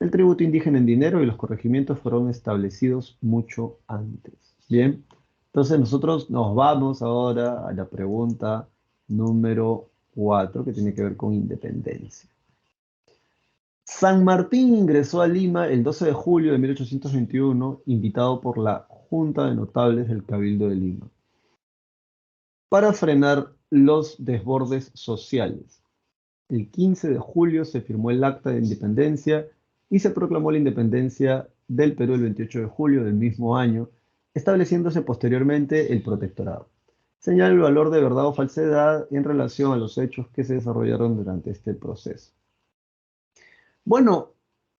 El tributo indígena en dinero y los corregimientos fueron establecidos mucho antes. Bien, entonces nosotros nos vamos ahora a la pregunta número 4, que tiene que ver con independencia. San Martín ingresó a Lima el 12 de julio de 1821, invitado por la Junta de Notables del Cabildo de Lima, para frenar los desbordes sociales. El 15 de julio se firmó el Acta de Independencia y se proclamó la independencia del Perú el 28 de julio del mismo año, estableciéndose posteriormente el protectorado. Señala el valor de verdad o falsedad en relación a los hechos que se desarrollaron durante este proceso. Bueno,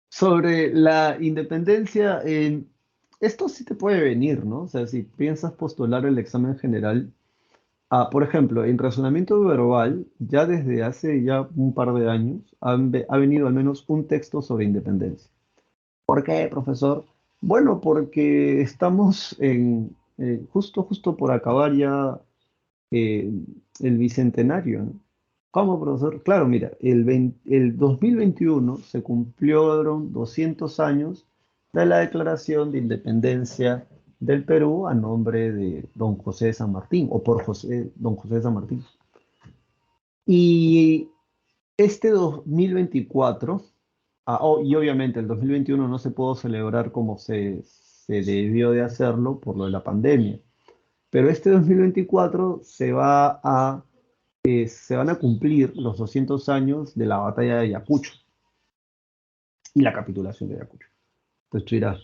sobre la independencia, esto sí te puede venir, ¿no? O sea, si piensas postular el examen general, por ejemplo, en razonamiento verbal, ya desde hace ya un par de años, ha venido al menos un texto sobre independencia. ¿Por qué, profesor? Bueno, porque estamos justo por acabar ya eh, el bicentenario, ¿no? ¿Cómo, profesor? Claro, mira, el 2021 se cumplieron 200 años de la declaración de independencia del Perú a nombre de don José de San Martín, o por don José de San Martín. Y este 2024, y obviamente el 2021 no se pudo celebrar como se debió de hacerlo por lo de la pandemia, pero este 2024 se van a cumplir los 200 años de la batalla de Ayacucho y la capitulación de Ayacucho. Entonces tú dirás,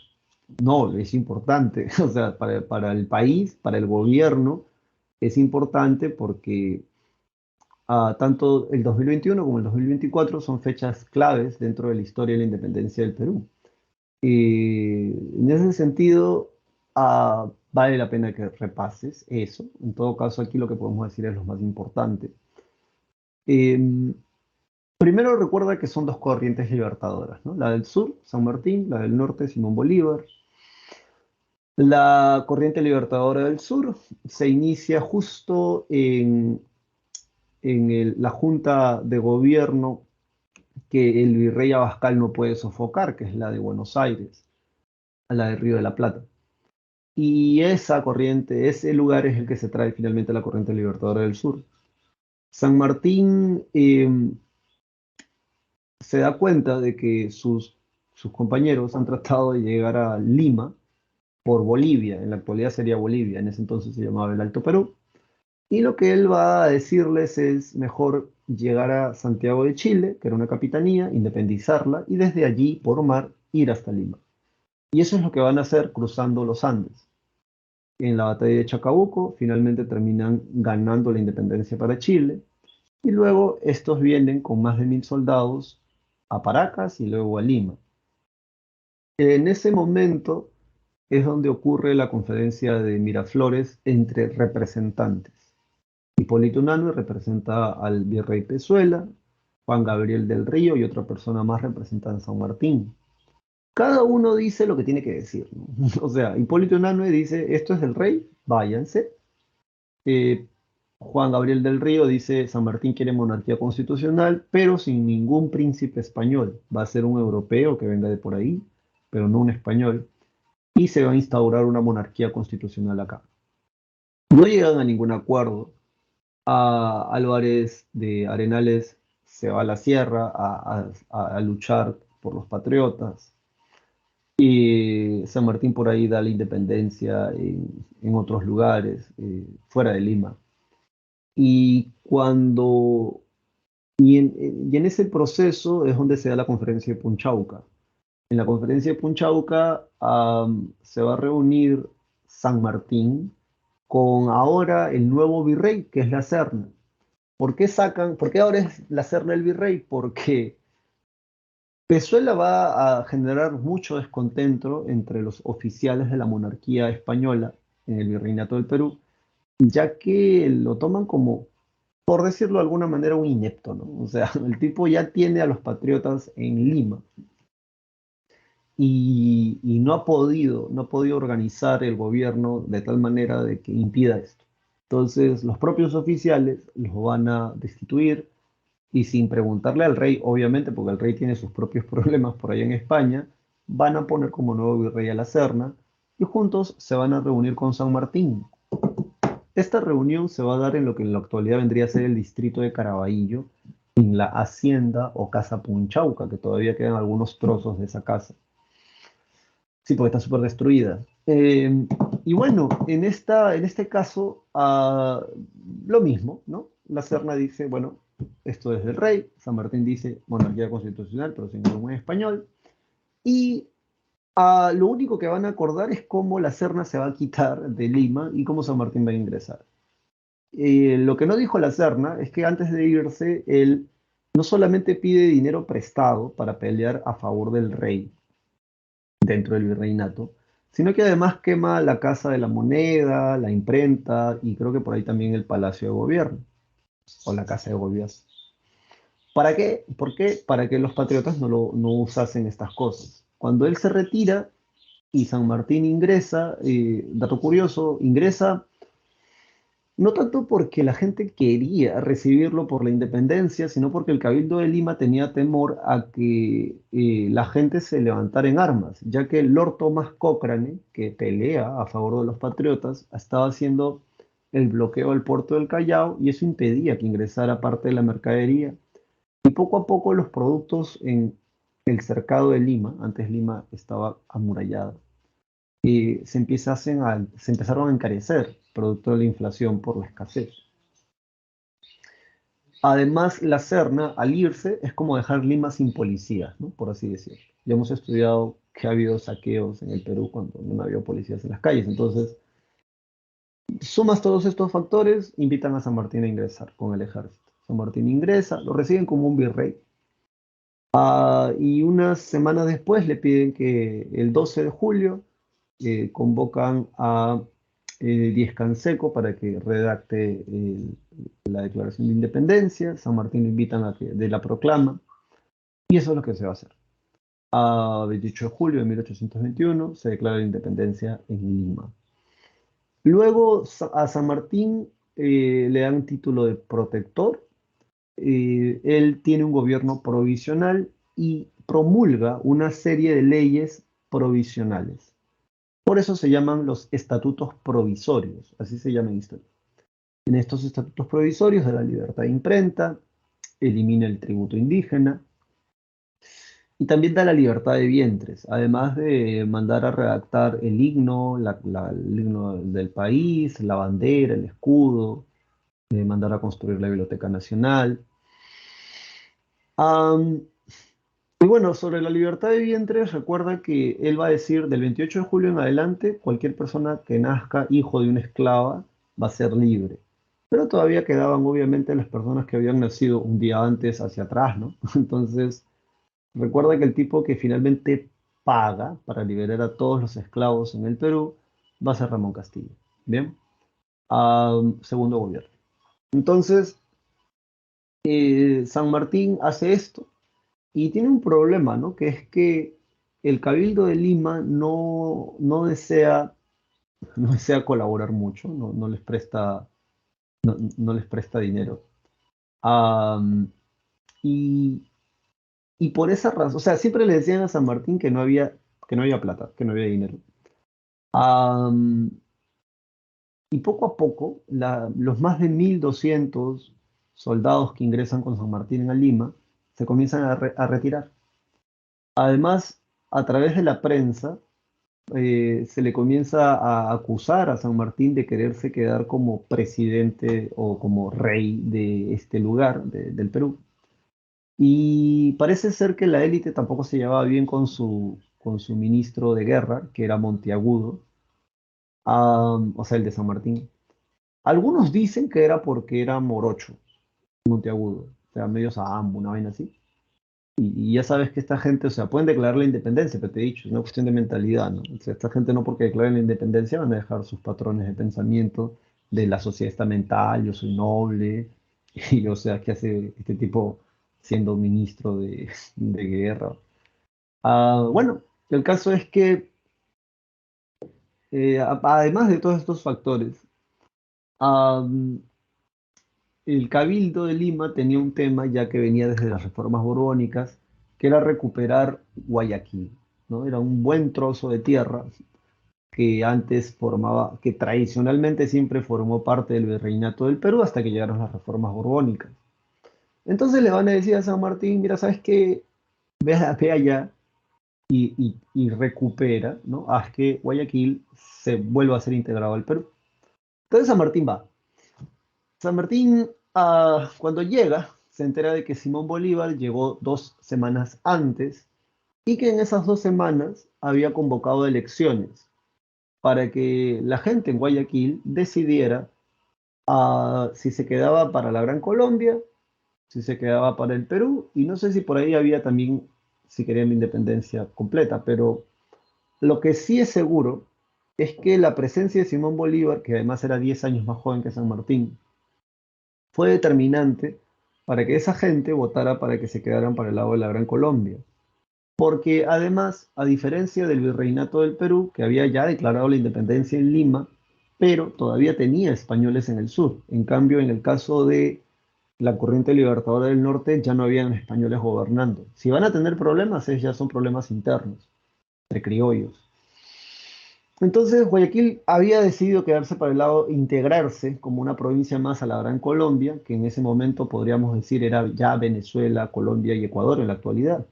no, es importante, o sea, para el país, para el gobierno, es importante porque tanto el 2021 como el 2024 son fechas claves dentro de la historia de la independencia del Perú. En ese sentido, vale la pena que repases eso. En todo caso, aquí lo que podemos decir es lo más importante. Em, Primero recuerda que son dos corrientes libertadoras, ¿no? La del sur, San Martín, la del norte, Simón Bolívar. La corriente libertadora del sur se inicia justo en la junta de gobierno que el virrey Abascal no puede sofocar, que es la de Buenos Aires, a la de Río de la Plata. Y esa corriente, ese lugar es el que se trae finalmente a la corriente libertadora del sur. San Martín se da cuenta de que sus compañeros han tratado de llegar a Lima por Bolivia, en la actualidad sería Bolivia, en ese entonces se llamaba el Alto Perú, y lo que él va a decirles es mejor llegar a Santiago de Chile, que era una capitanía, independizarla, y desde allí, por mar, ir hasta Lima. Y eso es lo que van a hacer cruzando los Andes. En la batalla de Chacabuco, finalmente terminan ganando la independencia para Chile, y luego estos vienen con más de 1000 soldados a Paracas y luego a Lima. En ese momento es donde ocurre la conferencia de Miraflores entre representantes. Hipólito Unanue representa al virrey Pezuela, Juan Gabriel del Río y otra persona más representa a San Martín. Cada uno dice lo que tiene que decir, ¿no? O sea, Hipólito Unanue dice, esto es del rey, váyanse. Eh, Juan Gabriel del Río dice, San Martín quiere monarquía constitucional, pero sin ningún príncipe español. Va a ser un europeo que venga de por ahí, pero no un español. Y se va a instaurar una monarquía constitucional acá. No llegan a ningún acuerdo. Álvarez de Arenales se va a la sierra a luchar por los patriotas. Y San Martín por ahí da la independencia en otros lugares, fuera de Lima. Y cuando y en ese proceso es donde se da la conferencia de Punchauca. En la conferencia de Punchauca se va a reunir San Martín con ahora el nuevo virrey, que es la Serna. ¿Por qué ahora es la Serna el virrey? Porque Pezuela va a generar mucho descontento entre los oficiales de la monarquía española en el virreinato del Perú, ya que lo toman como, por decirlo de alguna manera, un inepto, ¿no? O sea, el tipo ya tiene a los patriotas en Lima y no ha podido organizar el gobierno de tal manera de que impida esto. Entonces, los propios oficiales los van a destituir y sin preguntarle al rey, obviamente, porque el rey tiene sus propios problemas por allá en España, van a poner como nuevo virrey a la Serna y juntos se van a reunir con San Martín. Esta reunión se va a dar en lo que en la actualidad vendría a ser el distrito de Caraballo, en la hacienda o casa Punchauca, que todavía quedan algunos trozos de esa casa. Sí, porque está súper destruida. Y bueno, en este caso, lo mismo, ¿no? La Serna dice, bueno, esto es del rey. San Martín dice monarquía constitucional, pero sin ningún español. Y lo único que van a acordar es cómo la Serna se va a quitar de Lima y cómo San Martín va a ingresar. Lo que no dijo la Serna es que antes de irse, él no solamente pide dinero prestado para pelear a favor del rey, dentro del virreinato, sino que además quema la Casa de la Moneda, la imprenta y creo que por ahí también el Palacio de Gobierno o la Casa de Gobierno. ¿Para qué? ¿Por qué? Para que los patriotas no usasen estas cosas. Cuando él se retira y San Martín ingresa, dato curioso, ingresa no tanto porque la gente quería recibirlo por la independencia, sino porque el Cabildo de Lima tenía temor a que la gente se levantara en armas, ya que el Lord Thomas Cochrane, que pelea a favor de los patriotas, estaba haciendo el bloqueo del puerto del Callao y eso impedía que ingresara parte de la mercadería. Y poco a poco los productos en el cercado de Lima, antes Lima estaba amurallada, se empezaron a encarecer, producto de la inflación por la escasez. Además, la Serna, al irse, es como dejar Lima sin policías, ¿no? Por así decirlo. Ya hemos estudiado que ha habido saqueos en el Perú cuando no había policías en las calles. Entonces, sumas todos estos factores, invitan a San Martín a ingresar con el ejército. San Martín ingresa, lo reciben como un virrey. Y unas semanas después le piden que el 12 de julio convocan a Díez Canseco para que redacte la Declaración de Independencia. San Martín lo invitan a que dé la proclama. Y eso es lo que se va a hacer. A 28 de julio de 1821 se declara la independencia en Lima. Luego a San Martín le dan título de protector. Él tiene un gobierno provisional y promulga una serie de leyes provisionales. Por eso se llaman los estatutos provisorios, así se llaman en historia. En estos estatutos provisorios de la libertad de imprenta, elimina el tributo indígena y también da la libertad de vientres, además de mandar a redactar el himno, el himno del país, la bandera, el escudo, de mandar a construir la Biblioteca Nacional. Am, y bueno, sobre la libertad de vientres, recuerda que él va a decir del 28 de julio en adelante, cualquier persona que nazca hijo de una esclava va a ser libre. Pero todavía quedaban obviamente las personas que habían nacido un día antes hacia atrás, ¿no? Entonces, recuerda que el tipo que finalmente paga para liberar a todos los esclavos en el Perú va a ser Ramón Castillo. Bien, segundo gobierno. Entonces, San Martín hace esto y tiene un problema, ¿no? Que es que el Cabildo de Lima no desea, no desea colaborar mucho, no les presta dinero. Am, y, y por esa razón, o sea, siempre le decían a San Martín que no había plata, que no había dinero. Am, y poco a poco, los más de 1.200 soldados que ingresan con San Martín a Lima se comienzan a retirar. Además, a través de la prensa, se le comienza a acusar a San Martín de quererse quedar como presidente o como rey de este lugar, del Perú. Y parece ser que la élite tampoco se llevaba bien con su ministro de guerra, que era Monteagudo, o sea, el de San Martín. Algunos dicen que era porque era morocho, Monteagudo, o sea, medio sambo, una vaina así. Y ya sabes que esta gente, o sea, pueden declarar la independencia, pero te he dicho, es una cuestión de mentalidad, ¿no? O sea, esta gente no porque declaren la independencia van a dejar sus patrones de pensamiento de la sociedad estamental, yo soy noble, y o sea, ¿qué hace este tipo siendo ministro de guerra? Bueno, el caso es que, además de todos estos factores, ah, el Cabildo de Lima tenía un tema ya que venía desde las reformas borbónicas, que era recuperar Guayaquil, ¿no? Era un buen trozo de tierra que antes formaba, que tradicionalmente siempre formó parte del virreinato del Perú hasta que llegaron las reformas borbónicas. Entonces le van a decir a San Martín, mira, ¿sabes qué? Ve allá y recupera, ¿no? Haz que Guayaquil se vuelva a ser integrado al Perú. Entonces San Martín va. San Martín, cuando llega, se entera de que Simón Bolívar llegó 2 semanas antes y que en esas 2 semanas había convocado elecciones para que la gente en Guayaquil decidiera si se quedaba para la Gran Colombia, si se quedaba para el Perú, y no sé si por ahí había también, si querían la independencia completa, pero lo que sí es seguro es que la presencia de Simón Bolívar, que además era 10 años más joven que San Martín, fue determinante para que esa gente votara para que se quedaran para el lado de la Gran Colombia. Porque además, a diferencia del virreinato del Perú, que había ya declarado la independencia en Lima, pero todavía tenía españoles en el sur. En cambio, en el caso de la corriente libertadora del norte, ya no habían españoles gobernando. Si van a tener problemas, ya son problemas internos, entre criollos. Entonces, Guayaquil había decidido quedarse para el lado, integrarse como una provincia más a la Gran Colombia, que en ese momento podríamos decir era ya Venezuela, Colombia y Ecuador en la actualidad.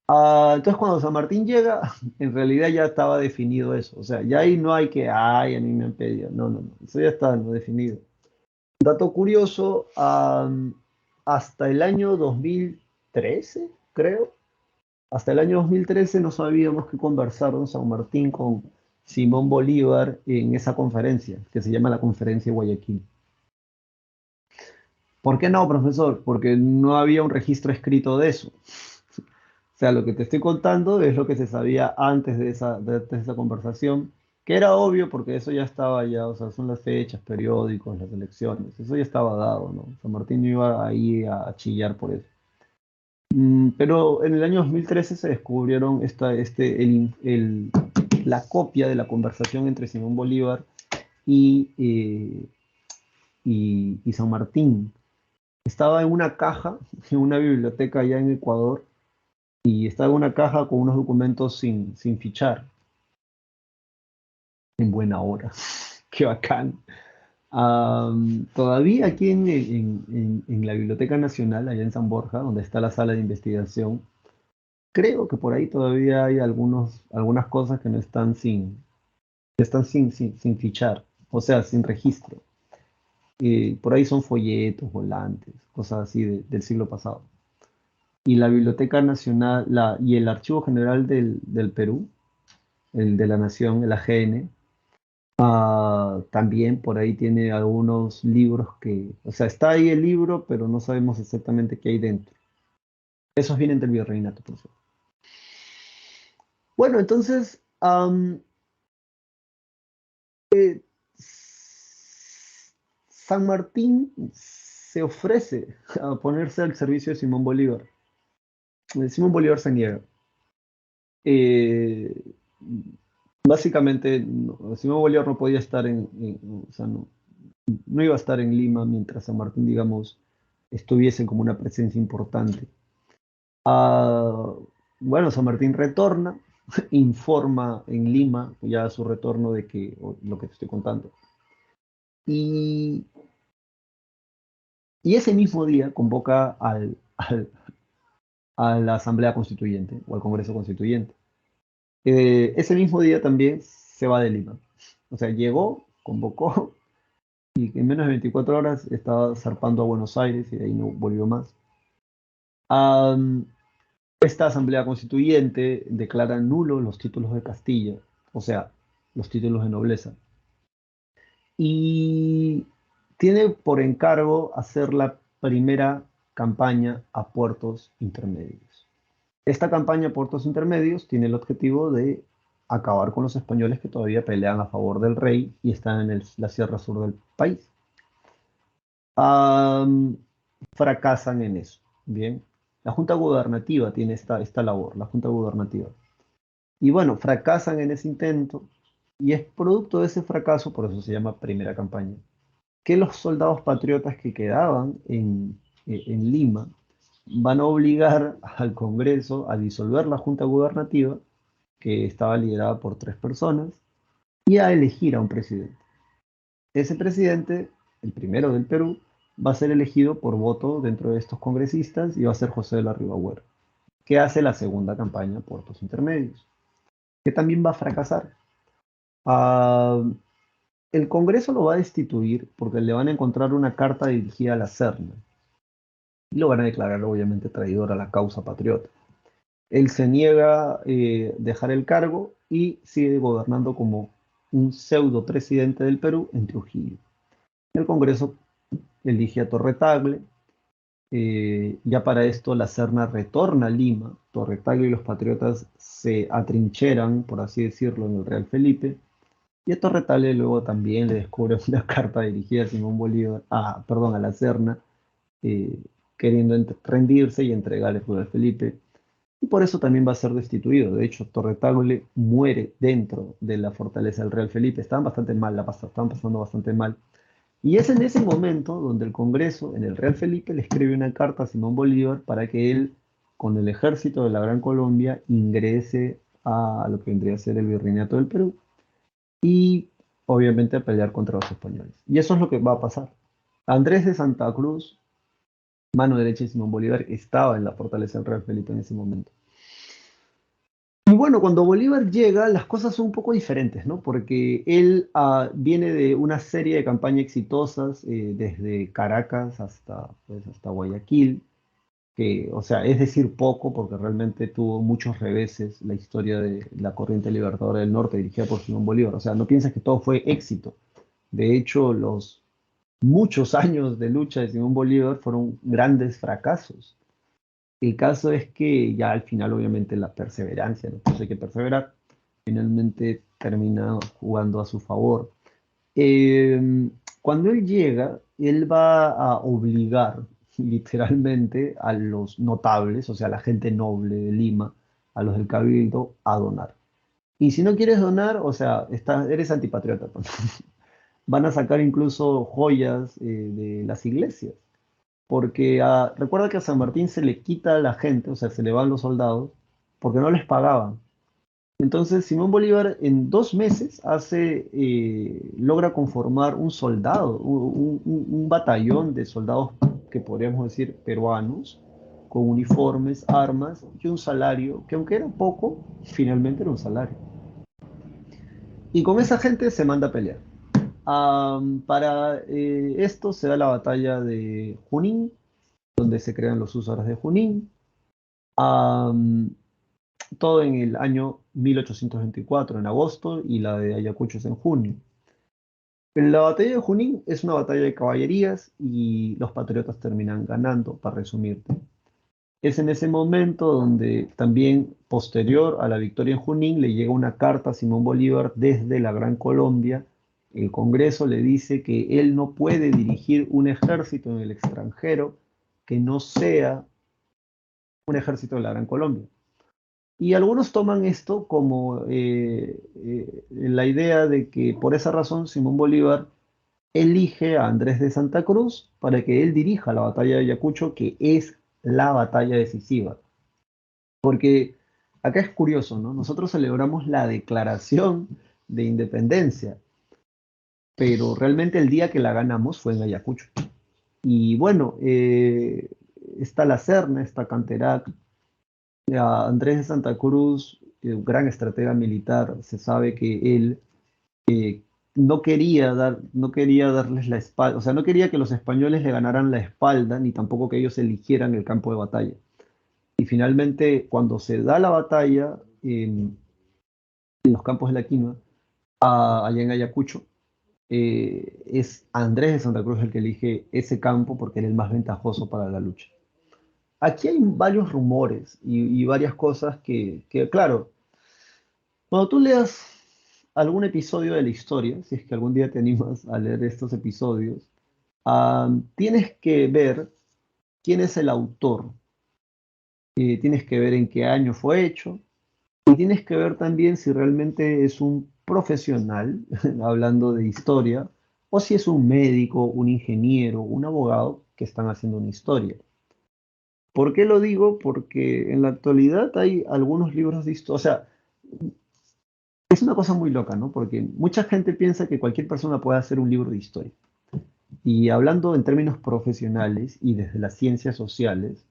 Entonces, cuando San Martín llega, en realidad ya estaba definido eso. O sea, ya ahí no hay que, ay, a mí me han pedido. No, no, no. Eso ya está, ¿no?, definido. Dato curioso, hasta el año 2013, creo, hasta el año 2013 no sabíamos que conversaron San Martín con Simón Bolívar en esa conferencia, que se llama la Conferencia de Guayaquil. ¿Por qué no, profesor? Porque no había un registro escrito de eso. O sea, lo que te estoy contando es lo que se sabía antes de esa conversación, que era obvio porque eso ya estaba ya, o sea, son las fechas, periódicos, las elecciones, eso ya estaba dado, ¿no? San Martín no iba ahí a chillar por eso. Pero en el año 2013 se descubrieron la copia de la conversación entre Simón Bolívar y, y San Martín. Estaba en una caja, en una biblioteca allá en Ecuador, y estaba en una caja con unos documentos sin fichar, en buena hora. Qué bacán. Todavía aquí en la Biblioteca Nacional, allá en San Borja, donde está la sala de investigación, creo que por ahí todavía hay algunas cosas que no están sin fichar, o sea, sin registro. Por ahí son folletos, volantes, cosas así del siglo pasado. Y la Biblioteca Nacional y el Archivo General del Perú, el de la Nación, el AGN, también por ahí tiene algunos libros o sea, está ahí el libro, pero no sabemos exactamente qué hay dentro. Esos vienen del virreinato, por cierto. Bueno, entonces, San Martín se ofrece a ponerse al servicio de Simón Bolívar. Simón Bolívar se niega. Eh, Básicamente, Simón Bolívar no podía estar o sea, no iba a estar en Lima mientras San Martín, digamos, estuviese como una presencia importante. Ah, bueno, San Martín retorna, informa en Lima ya a su retorno de lo que te estoy contando. Y, y ese mismo día convoca a la Asamblea Constituyente o al Congreso Constituyente. Ese mismo día también se va de Lima. O sea, llegó, convocó y en menos de 24 horas estaba zarpando a Buenos Aires y de ahí no volvió más. Am, Esta Asamblea Constituyente declara nulos los títulos de Castilla, o sea, los títulos de nobleza, y tiene por encargo hacer la primera campaña a puertos intermedios. Esta campaña a puertos intermedios tiene el objetivo de acabar con los españoles que todavía pelean a favor del rey y están en la sierra sur del país. Am, Fracasan en eso. Bien, la Junta Gubernativa tiene esta labor, la Junta Gubernativa. Y bueno, fracasan en ese intento y es producto de ese fracaso, por eso se llama primera campaña, que los soldados patriotas que quedaban en Lima van a obligar al Congreso a disolver la Junta Gubernativa, que estaba liderada por 3 personas, y a elegir a un presidente. Ese presidente, el primero del Perú, va a ser elegido por voto dentro de estos congresistas y va a ser José de la Ribabuena, que hace la segunda campaña por puertos intermedios, que también va a fracasar. Ah, el Congreso lo va a destituir porque le van a encontrar una carta dirigida a la Serna y lo van a declarar obviamente traidor a la causa patriota. Él se niega a dejar el cargo y sigue gobernando como un pseudo presidente del Perú en Trujillo. El Congreso elige a Torre Tagle. Ya para esto la Serna retorna a Lima. Torre Tagle y los patriotas se atrincheran, por así decirlo, en el Real Felipe. Y a Torre Tagle luego también le descubre una carta dirigida a Simón Bolívar, perdón, a la Serna, eh, queriendo rendirse y entregar el Real Felipe. Y por eso también va a ser destituido. De hecho, Torre Tagle muere dentro de la fortaleza del Real Felipe. Estaban bastante mal, estaban pasando bastante mal. Y es en ese momento donde el Congreso, en el Real Felipe, le escribe una carta a Simón Bolívar para que él, con el ejército de la Gran Colombia, ingrese a lo que vendría a ser el Virreinato del Perú y obviamente a pelear contra los españoles. Y eso es lo que va a pasar. Andrés de Santa Cruz, mano derecha de Simón Bolívar, estaba en la fortaleza del Real Felipe en ese momento. Y bueno, cuando Bolívar llega, las cosas son un poco diferentes, ¿no? Porque él viene de una serie de campañas exitosas, desde Caracas hasta Guayaquil, que, o sea, es decir, poco, porque realmente tuvo muchos reveses la historia de la corriente libertadora del norte dirigida por Simón Bolívar. O sea, no piensas que todo fue éxito. De hecho, los muchos años de lucha de Simón Bolívar fueron grandes fracasos. El caso es que ya al final, obviamente, la perseverancia, ¿no? Pues hay que perseverar. Finalmente termina jugando a su favor. Eh, Cuando él llega, él va a obligar literalmente a los notables, o sea, a la gente noble de Lima, a los del Cabildo, a donar. Y si no quieres donar, o sea, eres antipatriota, pues. Van a sacar incluso joyas de las iglesias, porque recuerda que a San Martín se le quita a la gente, o sea, se le van los soldados, porque no les pagaban. Entonces, Simón Bolívar en 2 meses logra conformar un soldado, un batallón de soldados que podríamos decir peruanos, con uniformes, armas y un salario que aunque era poco, finalmente era un salario. Y con esa gente se manda a pelear. Para esto se da la batalla de Junín, donde se crean los húsares de Junín. Am, Todo en el año 1824, en agosto, y la de Ayacucho es en junio. La batalla de Junín es una batalla de caballerías y los patriotas terminan ganando, para resumirte. Es en ese momento donde también, posterior a la victoria en Junín, le llega una carta a Simón Bolívar desde la Gran Colombia. El Congreso le dice que él no puede dirigir un ejército en el extranjero que no sea un ejército de la Gran Colombia. Y algunos toman esto como la idea de que por esa razón Simón Bolívar elige a Andrés de Santa Cruz para que él dirija la batalla de Ayacucho, que es la batalla decisiva. Porque acá es curioso, ¿no? Nosotros celebramos la declaración de independencia, pero realmente el día que la ganamos fue en Ayacucho. Y bueno, está La Serna, está Canterac, Andrés de Santa Cruz, un gran estratega militar, se sabe que él no quería darles la espalda, o sea, no quería que los españoles le ganaran la espalda, ni tampoco que ellos eligieran el campo de batalla. Y finalmente, cuando se da la batalla en los campos de la Quima, allá en Ayacucho, es Andrés de Santa Cruz el que elige ese campo porque era el más ventajoso para la lucha. Aquí hay varios rumores y varias cosas claro, cuando tú leas algún episodio de la historia, si es que algún día te animas a leer estos episodios, tienes que ver quién es el autor, tienes que ver en qué año fue hecho y tienes que ver también si realmente es un profesional, hablando de historia, o si es un médico, un ingeniero, un abogado que están haciendo una historia. ¿Por qué lo digo? Porque en la actualidad hay algunos libros de historia, o sea, es una cosa muy loca, ¿no? Porque mucha gente piensa que cualquier persona puede hacer un libro de historia. Y hablando en términos profesionales y desde las ciencias sociales,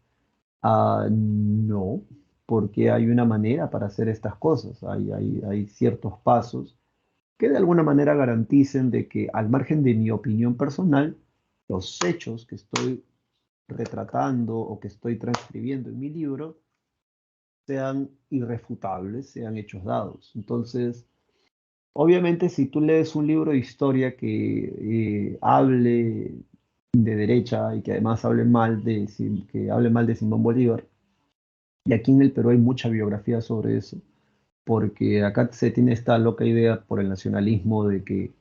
no, porque hay una manera para hacer estas cosas. Hay ciertos pasos que de alguna manera garanticen de que, al margen de mi opinión personal, los hechos que estoy retratando o que estoy transcribiendo en mi libro sean irrefutables, sean hechos dados. Entonces, obviamente, si tú lees un libro de historia que hable de derecha y que además que hable mal de Simón Bolívar, y aquí en el Perú hay mucha biografía sobre eso, porque acá se tiene esta loca idea por el nacionalismo de que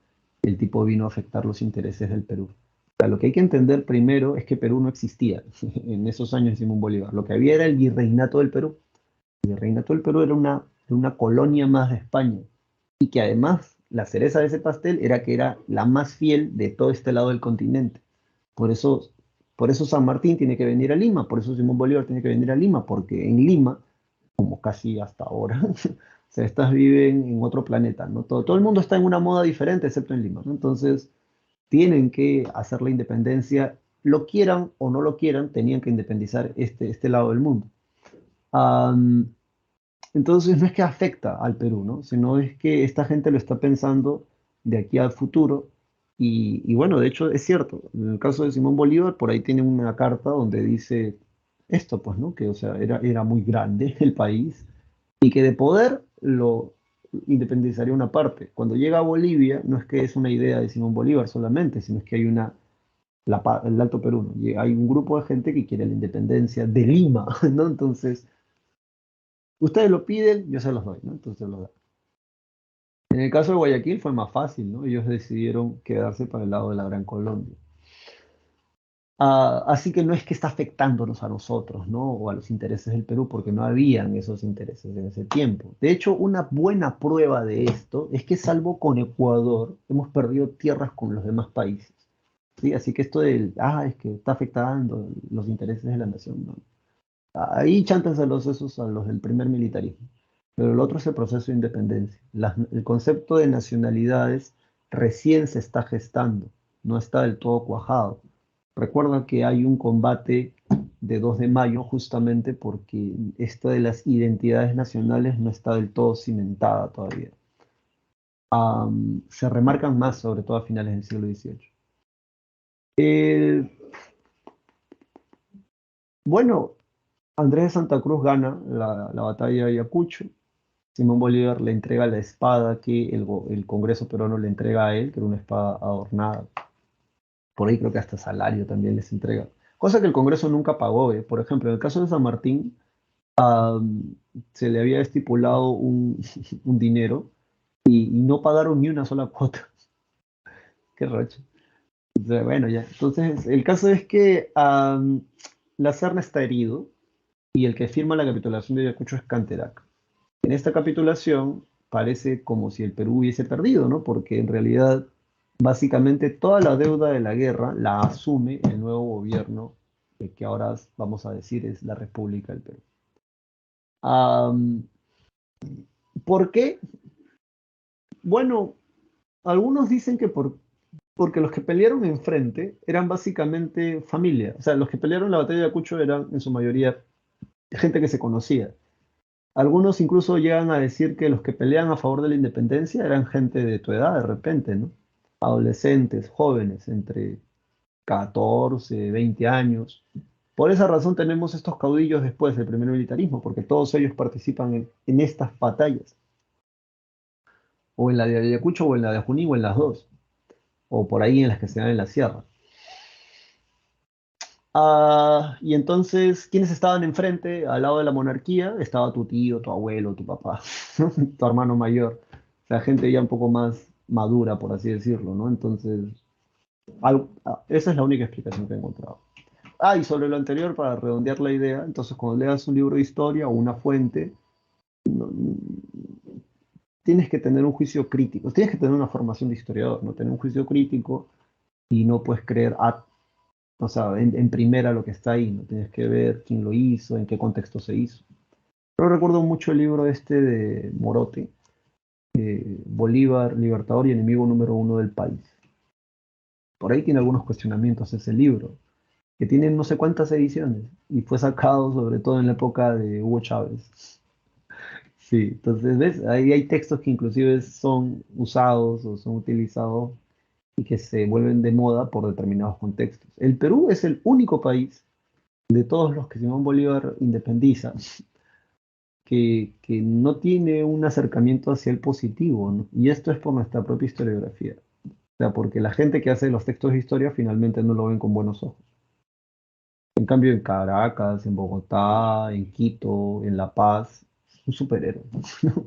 el tipo vino a afectar los intereses del Perú. O sea, lo que hay que entender primero es que Perú no existía en esos años de Simón Bolívar. Lo que había era el virreinato del Perú. El virreinato del Perú era una colonia más de España y que además la cereza de ese pastel era que era la más fiel de todo este lado del continente. Por eso, por eso San Martín tiene que venir a Lima, por eso Simón Bolívar tiene que venir a Lima, porque en Lima, como casi hasta ahora, o sea, estas viven en otro planeta, ¿no? Todo el mundo está en una moda diferente, excepto en Lima, ¿no? Entonces, tienen que hacer la independencia, lo quieran o no lo quieran, tenían que independizar este lado del mundo. Am, entonces no es que afecta al Perú, ¿no? Sino es que esta gente lo está pensando de aquí al futuro. Y bueno, de hecho es cierto. En el caso de Simón Bolívar, por ahí tiene una carta donde dice esto, pues, ¿no? Que, o sea, era muy grande el país y que de poder lo independizaría una parte. Cuando llega a Bolivia, no es que es una idea de Simón Bolívar solamente, sino es que hay el Alto Perú, ¿no? Y hay un grupo de gente que quiere la independencia de Lima, ¿no? Entonces, ustedes lo piden, yo se los doy, ¿no? Entonces los doy. En el caso de Guayaquil fue más fácil, ¿no? Ellos decidieron quedarse para el lado de la Gran Colombia. Así que no es que está afectándonos a nosotros, ¿no? O a los intereses del Perú, porque no habían esos intereses en ese tiempo. De hecho, una buena prueba de esto es que salvo con Ecuador, hemos perdido tierras con los demás países. ¿Sí? Así que esto del, es que está afectando los intereses de la nación, ¿no? Ahí chántaselos esos a los del primer militarismo. Pero el otro es el proceso de independencia. El concepto de nacionalidades recién se está gestando, no está del todo cuajado. Recuerda que hay un combate de 2 de mayo justamente porque esta de las identidades nacionales no está del todo cimentada todavía. Se remarcan más, sobre todo a finales del siglo XVIII. Eh, bueno, Andrés de Santa Cruz gana la batalla de Ayacucho. Simón Bolívar le entrega la espada que el Congreso peruano le entrega a él, que era una espada adornada. Por ahí creo que hasta salario también les entrega. Cosa que el Congreso nunca pagó. Por ejemplo, en el caso de San Martín, se le había estipulado un dinero y no pagaron ni una sola cuota. Qué roche. O sea, bueno, ya. Entonces, el caso es que la Serna está herido y el que firma la capitulación de Ayacucho es Canterac. En esta capitulación parece como si el Perú hubiese perdido, ¿no? Porque en realidad, básicamente, toda la deuda de la guerra la asume el nuevo gobierno, que ahora vamos a decir es la República del Perú. Am, ¿Por qué? Bueno, algunos dicen que porque los que pelearon enfrente eran básicamente familia. O sea, los que pelearon la batalla de Ayacucho eran en su mayoría gente que se conocía. Algunos incluso llegan a decir que los que pelean a favor de la independencia eran gente de tu edad de repente, ¿no? Adolescentes, jóvenes, entre 14, 20 años. Por esa razón tenemos estos caudillos después del primer militarismo, porque todos ellos participan en estas batallas, o en la de Ayacucho, o en la de Junín, o en las dos, o por ahí en las que se dan en la sierra. Y entonces, ¿quiénes estaban enfrente al lado de la monarquía? Estaba tu tío, tu abuelo, tu papá, tu hermano mayor. O sea, gente ya un poco más madura, por así decirlo, ¿no? Entonces, esa es la única explicación que he encontrado. Y sobre lo anterior, para redondear la idea, entonces cuando leas un libro de historia o una fuente, no- tienes que tener un juicio crítico, tienes que tener una formación de historiador, ¿no? Tener un juicio crítico y no puedes creer o sea, en primera lo que está ahí, ¿no? Tienes que ver quién lo hizo, en qué contexto se hizo. Yo recuerdo mucho el libro este de Morote, Bolívar, Libertador y enemigo número uno del país. Por ahí tiene algunos cuestionamientos ese libro, que tiene no sé cuántas ediciones, y fue sacado sobre todo en la época de Hugo Chávez. Sí, entonces, ¿ves? Ahí hay textos que inclusive son usados o son utilizados y que se vuelven de moda por determinados contextos. El Perú es el único país de todos los que Simón Bolívar independiza, que no tiene un acercamiento hacia el positivo, ¿no? Y esto es por nuestra propia historiografía. O sea, porque la gente que hace los textos de historia finalmente no lo ven con buenos ojos. En cambio, en Caracas, en Bogotá, en Quito, en La Paz, es un superhéroe, ¿no?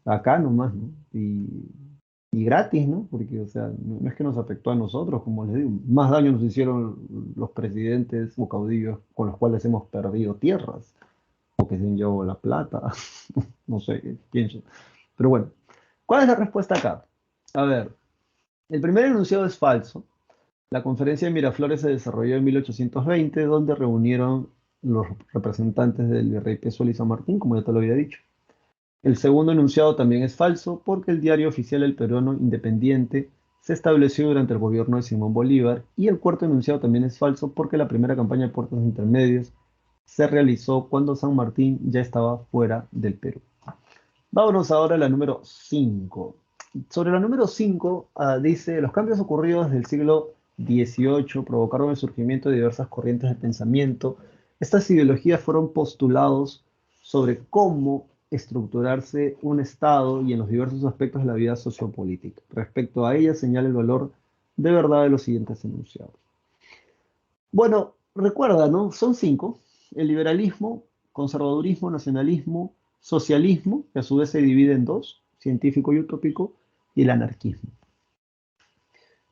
Acá nomás, ¿no? Y gratis, ¿no? Porque, o sea, no es que nos afectó a nosotros, como les digo, más daño nos hicieron los presidentes o caudillos con los cuales hemos perdido tierras, o que se han llevado la plata, no sé, pienso. Pero bueno, ¿cuál es la respuesta acá? A ver, el primer enunciado es falso. La conferencia de Miraflores se desarrolló en 1820, donde reunieron los representantes del virrey Pezuela y San Martín, como ya te lo había dicho. El segundo enunciado también es falso porque el diario oficial El Peruano Independiente se estableció durante el gobierno de Simón Bolívar y el cuarto enunciado también es falso porque la primera campaña de puertos intermedios se realizó cuando San Martín ya estaba fuera del Perú. Vámonos ahora a la número 5. Sobre la número 5 dice, los cambios ocurridos del siglo XVIII provocaron el surgimiento de diversas corrientes de pensamiento. Estas ideologías fueron postulados sobre cómo estructurarse un Estado y en los diversos aspectos de la vida sociopolítica. Respecto a ellas, señala el valor de verdad de los siguientes enunciados. Bueno, recuerda, ¿no? Son 5. El liberalismo, conservadurismo, nacionalismo, socialismo, que a su vez se divide en dos, científico y utópico, y el anarquismo.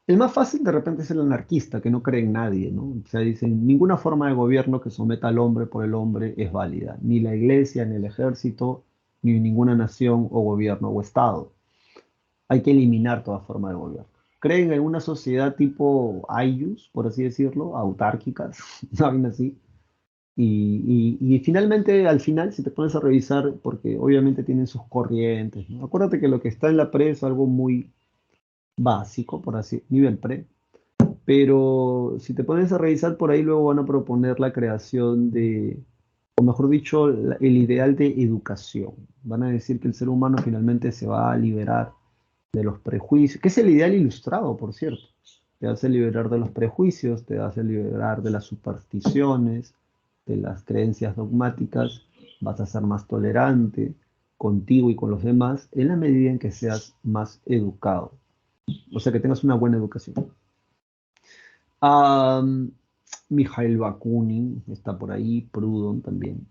El más fácil de repente es el anarquista, que no cree en nadie, ¿no? O sea, dicen, ninguna forma de gobierno que someta al hombre por el hombre es válida, ni la iglesia, ni el ejército, ni ninguna nación o gobierno o estado. Hay que eliminar toda forma de gobierno. Creen en una sociedad tipo Aylus, por así decirlo, autárquicas, ¿saben así? Y finalmente, al final, si te pones a revisar, porque obviamente tienen sus corrientes, ¿no? Acuérdate que lo que está en la pre es algo muy básico, por así, nivel pre, pero si te pones a revisar por ahí, luego van a proponer la creación de, o mejor dicho, el ideal de educación. Van a decir que el ser humano finalmente se va a liberar de los prejuicios, que es el ideal ilustrado, por cierto. Te hace liberar de los prejuicios, te hace liberar de las supersticiones, de las creencias dogmáticas, vas a ser más tolerante contigo y con los demás en la medida en que seas más educado, o sea, que tengas una buena educación. Um, Mikhail Bakunin está por ahí, Proudhon también.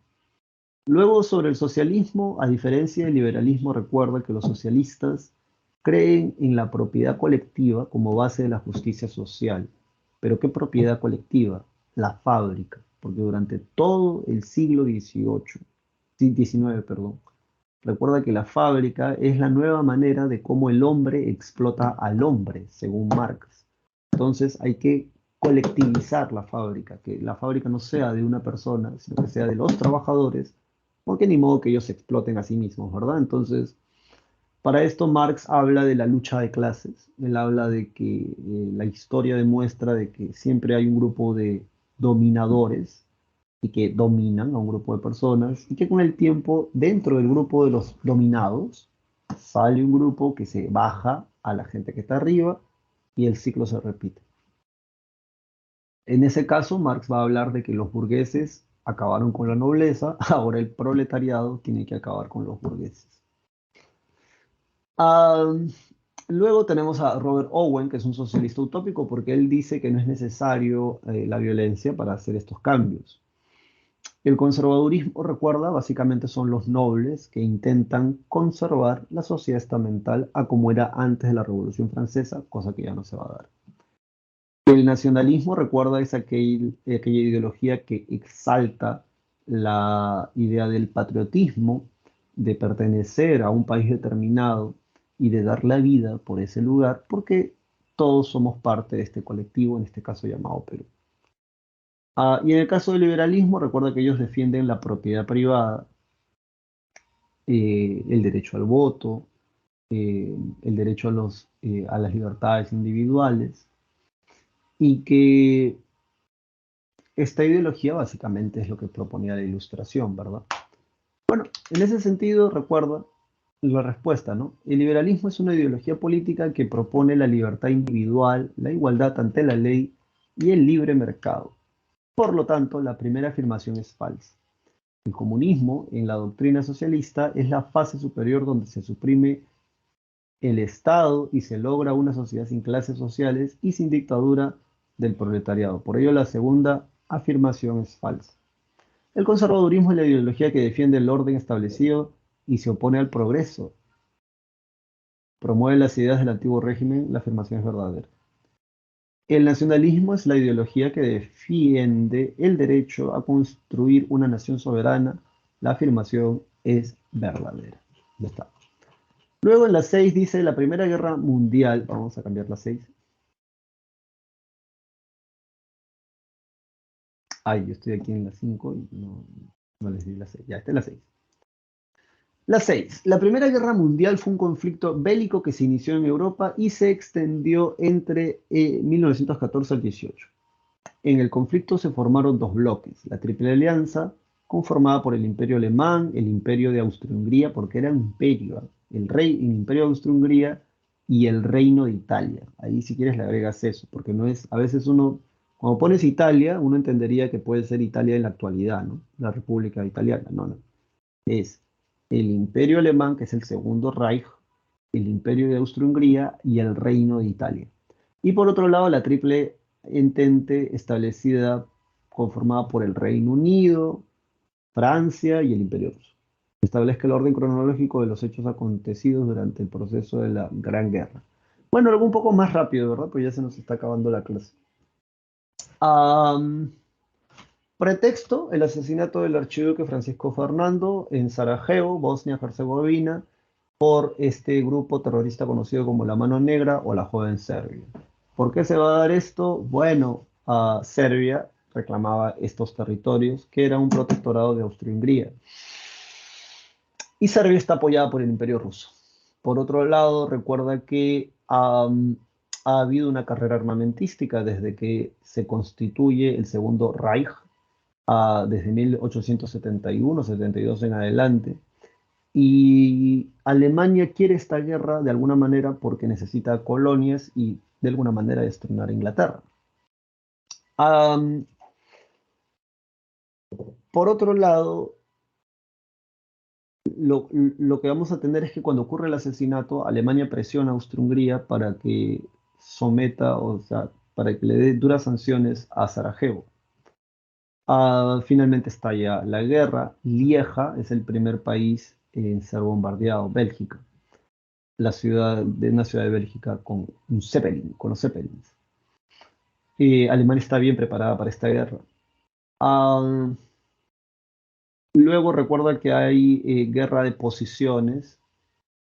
Luego, sobre el socialismo, a diferencia del liberalismo, recuerda que los socialistas creen en la propiedad colectiva como base de la justicia social. ¿Pero qué propiedad colectiva? La fábrica, porque durante todo el siglo XVIII, sí, XIX, perdón, recuerda que la fábrica es la nueva manera de cómo el hombre explota al hombre, según Marx. Entonces hay que colectivizar la fábrica, que la fábrica no sea de una persona, sino que sea de los trabajadores, porque ni modo que ellos se exploten a sí mismos, ¿verdad? Entonces, para esto Marx habla de la lucha de clases, él habla de que la historia demuestra de que siempre hay un grupo de dominadores y que dominan a un grupo de personas y que con el tiempo dentro del grupo de los dominados sale un grupo que se baja a la gente que está arriba y el ciclo se repite. En ese caso, Marx va a hablar de que los burgueses acabaron con la nobleza, ahora el proletariado tiene que acabar con los burgueses. Ah, luego tenemos a Robert Owen, que es un socialista utópico, porque él dice que no es necesario la violencia para hacer estos cambios. El conservadurismo, recuerda, básicamente son los nobles que intentan conservar la sociedad estamental a como era antes de la Revolución Francesa, cosa que ya no se va a dar. El nacionalismo, recuerda, es aquella ideología que exalta la idea del patriotismo, de pertenecer a un país determinado y de dar la vida por ese lugar, porque todos somos parte de este colectivo, en este caso llamado Perú. Y en el caso del liberalismo, recuerda que ellos defienden la propiedad privada, el derecho al voto, el derecho a las libertades individuales, y que esta ideología básicamente es lo que proponía la Ilustración, ¿verdad? Bueno, en ese sentido, recuerda la respuesta, ¿no? El liberalismo es una ideología política que propone la libertad individual, la igualdad ante la ley y el libre mercado. Por lo tanto, la primera afirmación es falsa. El comunismo, en la doctrina socialista, es la fase superior donde se suprime el Estado y se logra una sociedad sin clases sociales y sin dictadura del proletariado. Por ello, la segunda afirmación es falsa. El conservadurismo es la ideología que defiende el orden establecido y se opone al progreso. Promueve las ideas del antiguo régimen, la afirmación es verdadera. El nacionalismo es la ideología que defiende el derecho a construir una nación soberana, la afirmación es verdadera. Ya está. Luego en la 6 dice la Primera Guerra Mundial, vamos a cambiar la 6. Ay, yo estoy aquí en la 5 y no les di la 6. Ya, esta es la 6. La 6. La Primera Guerra Mundial fue un conflicto bélico que se inició en Europa y se extendió entre 1914 al 18. En el conflicto se formaron dos bloques, la Triple Alianza, conformada por el Imperio Alemán, el Imperio de Austria-Hungría, porque era un imperio, el Imperio de Austria-Hungría y el Reino de Italia. Ahí si quieres le agregas eso, porque no es, a veces uno, cuando pones Italia, uno entendería que puede ser Italia en la actualidad, ¿no? La República Italiana, no. Es el Imperio Alemán, que es el Segundo Reich, el Imperio de Austria-Hungría y el Reino de Italia. Y por otro lado, la Triple Entente establecida, conformada por el Reino Unido, Francia y el Imperio Ruso. Establezca el orden cronológico de los hechos acontecidos durante el proceso de la Gran Guerra. Bueno, algo un poco más rápido, ¿verdad? Pues ya se nos está acabando la clase. Am, Pretexto, el asesinato del archiduque Francisco Fernando en Sarajevo, Bosnia-Herzegovina, por este grupo terrorista conocido como la Mano Negra o la Joven Serbia. ¿Por qué se va a dar esto? Bueno, Serbia reclamaba estos territorios, que era un protectorado de Austria-Hungría. Y Serbia está apoyada por el Imperio Ruso. Por otro lado, recuerda que ha habido una carrera armamentística desde que se constituye el Segundo Reich, desde 1871-72 en adelante. Y Alemania quiere esta guerra de alguna manera porque necesita colonias y de alguna manera destronar a Inglaterra. Am, por otro lado, lo que vamos a tener es que cuando ocurre el asesinato, Alemania presiona a Austria-Hungría para que someta, o sea, para que le dé duras sanciones a Sarajevo. Finalmente estalla la guerra. Lieja es el primer país en ser bombardeado, Bélgica, una ciudad de Bélgica con un Zeppelin, con los Zeppelins. Alemania está bien preparada para esta guerra. Ah, Luego recuerda que hay guerra de posiciones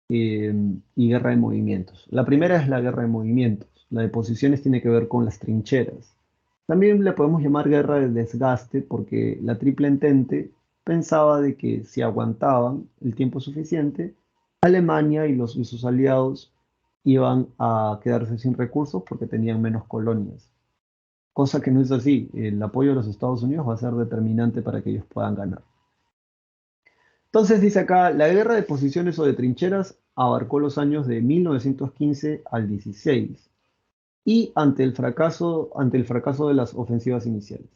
y guerra de movimientos. La primera es la guerra de movimientos. La de posiciones tiene que ver con las trincheras. También le podemos llamar guerra de desgaste porque la Triple Entente pensaba de que si aguantaban el tiempo suficiente, Alemania y sus aliados iban a quedarse sin recursos porque tenían menos colonias. Cosa que no es así. El apoyo de los Estados Unidos va a ser determinante para que ellos puedan ganar. Entonces dice acá, la guerra de posiciones o de trincheras abarcó los años de 1915 al 16 y ante el fracaso de las ofensivas iniciales.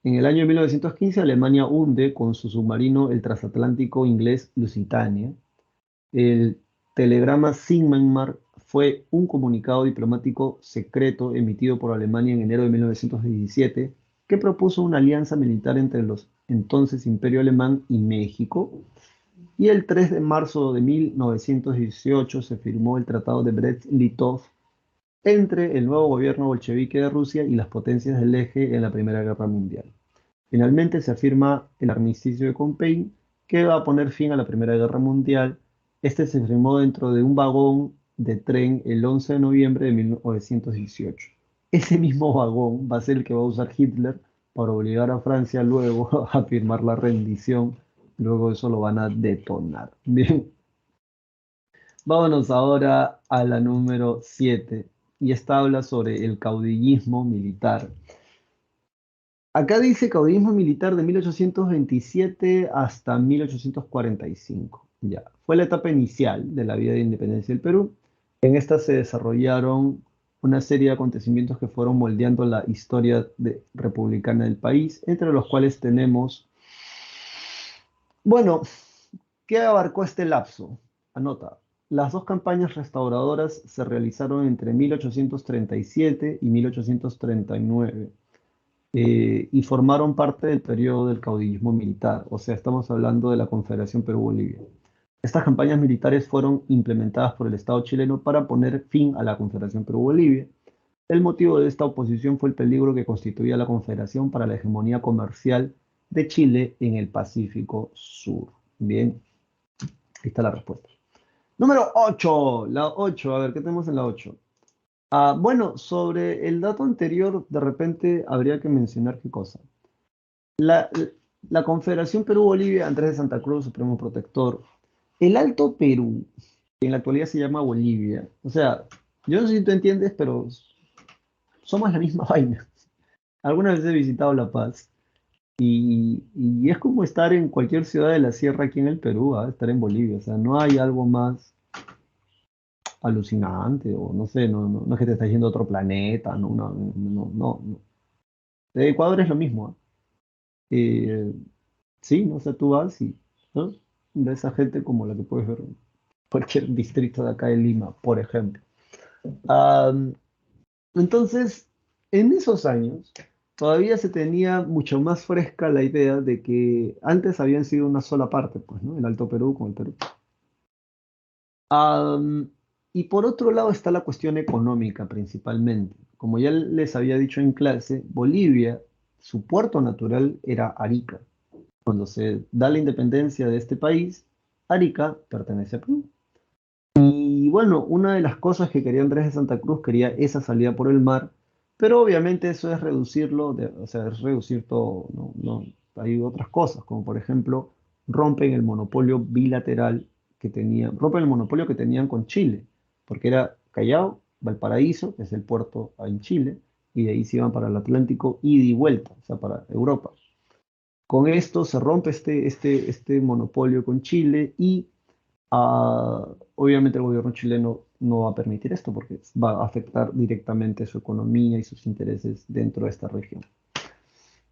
En el año 1915 Alemania hunde con su submarino el transatlántico inglés Lusitania. El telegrama Sigmar fue un comunicado diplomático secreto emitido por Alemania en enero de 1917 que propuso una alianza militar entre los entonces Imperio Alemán y México. Y el 3 de marzo de 1918 se firmó el Tratado de Brest-Litov entre el nuevo gobierno bolchevique de Rusia y las potencias del eje en la Primera Guerra Mundial. Finalmente se firma el armisticio de Compiègne, que va a poner fin a la Primera Guerra Mundial. Este se firmó dentro de un vagón de tren el 11 de noviembre de 1918. Ese mismo vagón va a ser el que va a usar Hitler para obligar a Francia luego a firmar la rendición. Luego eso lo van a detonar. Bien, vámonos ahora a la número 7. Y esta habla sobre el caudillismo militar. Acá dice caudillismo militar de 1827 hasta 1845. Ya, fue la etapa inicial de la vida de independencia del Perú. En esta se desarrollaron una serie de acontecimientos que fueron moldeando la historia republicana del país, entre los cuales tenemos, bueno, ¿qué abarcó este lapso? Anota, las dos campañas restauradoras se realizaron entre 1837 y 1839 y formaron parte del periodo del caudillismo militar, o sea, estamos hablando de la Confederación Perú-Bolivia. Estas campañas militares fueron implementadas por el Estado chileno para poner fin a la Confederación Perú-Bolivia. El motivo de esta oposición fue el peligro que constituía la Confederación para la hegemonía comercial de Chile en el Pacífico Sur. Bien, ahí está la respuesta. Número 8, la 8, a ver, ¿qué tenemos en la 8? Bueno, sobre el dato anterior, de repente habría que mencionar qué cosa. La, la Confederación Perú-Bolivia, Andrés de Santa Cruz, Supremo Protector, el Alto Perú, que en la actualidad se llama Bolivia, o sea, yo no sé si tú entiendes, pero somos la misma vaina. Algunas veces he visitado La Paz y es como estar en cualquier ciudad de la sierra aquí en el Perú, estar en Bolivia, o sea, no hay algo más alucinante o no sé, no es que te estás yendo a otro planeta, no. De Ecuador es lo mismo, ¿ah? Eh, sí, ¿no? O sea, tú vas y ¿no? Ves a gente como la que puedes ver en cualquier distrito de acá de Lima, por ejemplo. Entonces, en esos años, todavía se tenía mucho más fresca la idea de que antes habían sido una sola parte, pues, ¿no? El Alto Perú con el Perú. Am, y por otro lado está la cuestión económica principalmente. Como ya les había dicho en clase, Bolivia, su puerto natural era Arica. Cuando se da la independencia de este país, Arica pertenece a Perú. Y bueno, una de las cosas que quería Andrés de Santa Cruz quería esa salida por el mar, pero obviamente eso es reducirlo, o sea, es reducir todo, ¿no? Hay otras cosas, como por ejemplo, rompen el monopolio bilateral rompen el monopolio que tenían con Chile, porque era Callao, Valparaíso, que es el puerto en Chile, y de ahí se iban para el Atlántico ida y vuelta, o sea, para Europa. Con esto se rompe este monopolio con Chile y obviamente el gobierno chileno no va a permitir esto porque va a afectar directamente su economía y sus intereses dentro de esta región.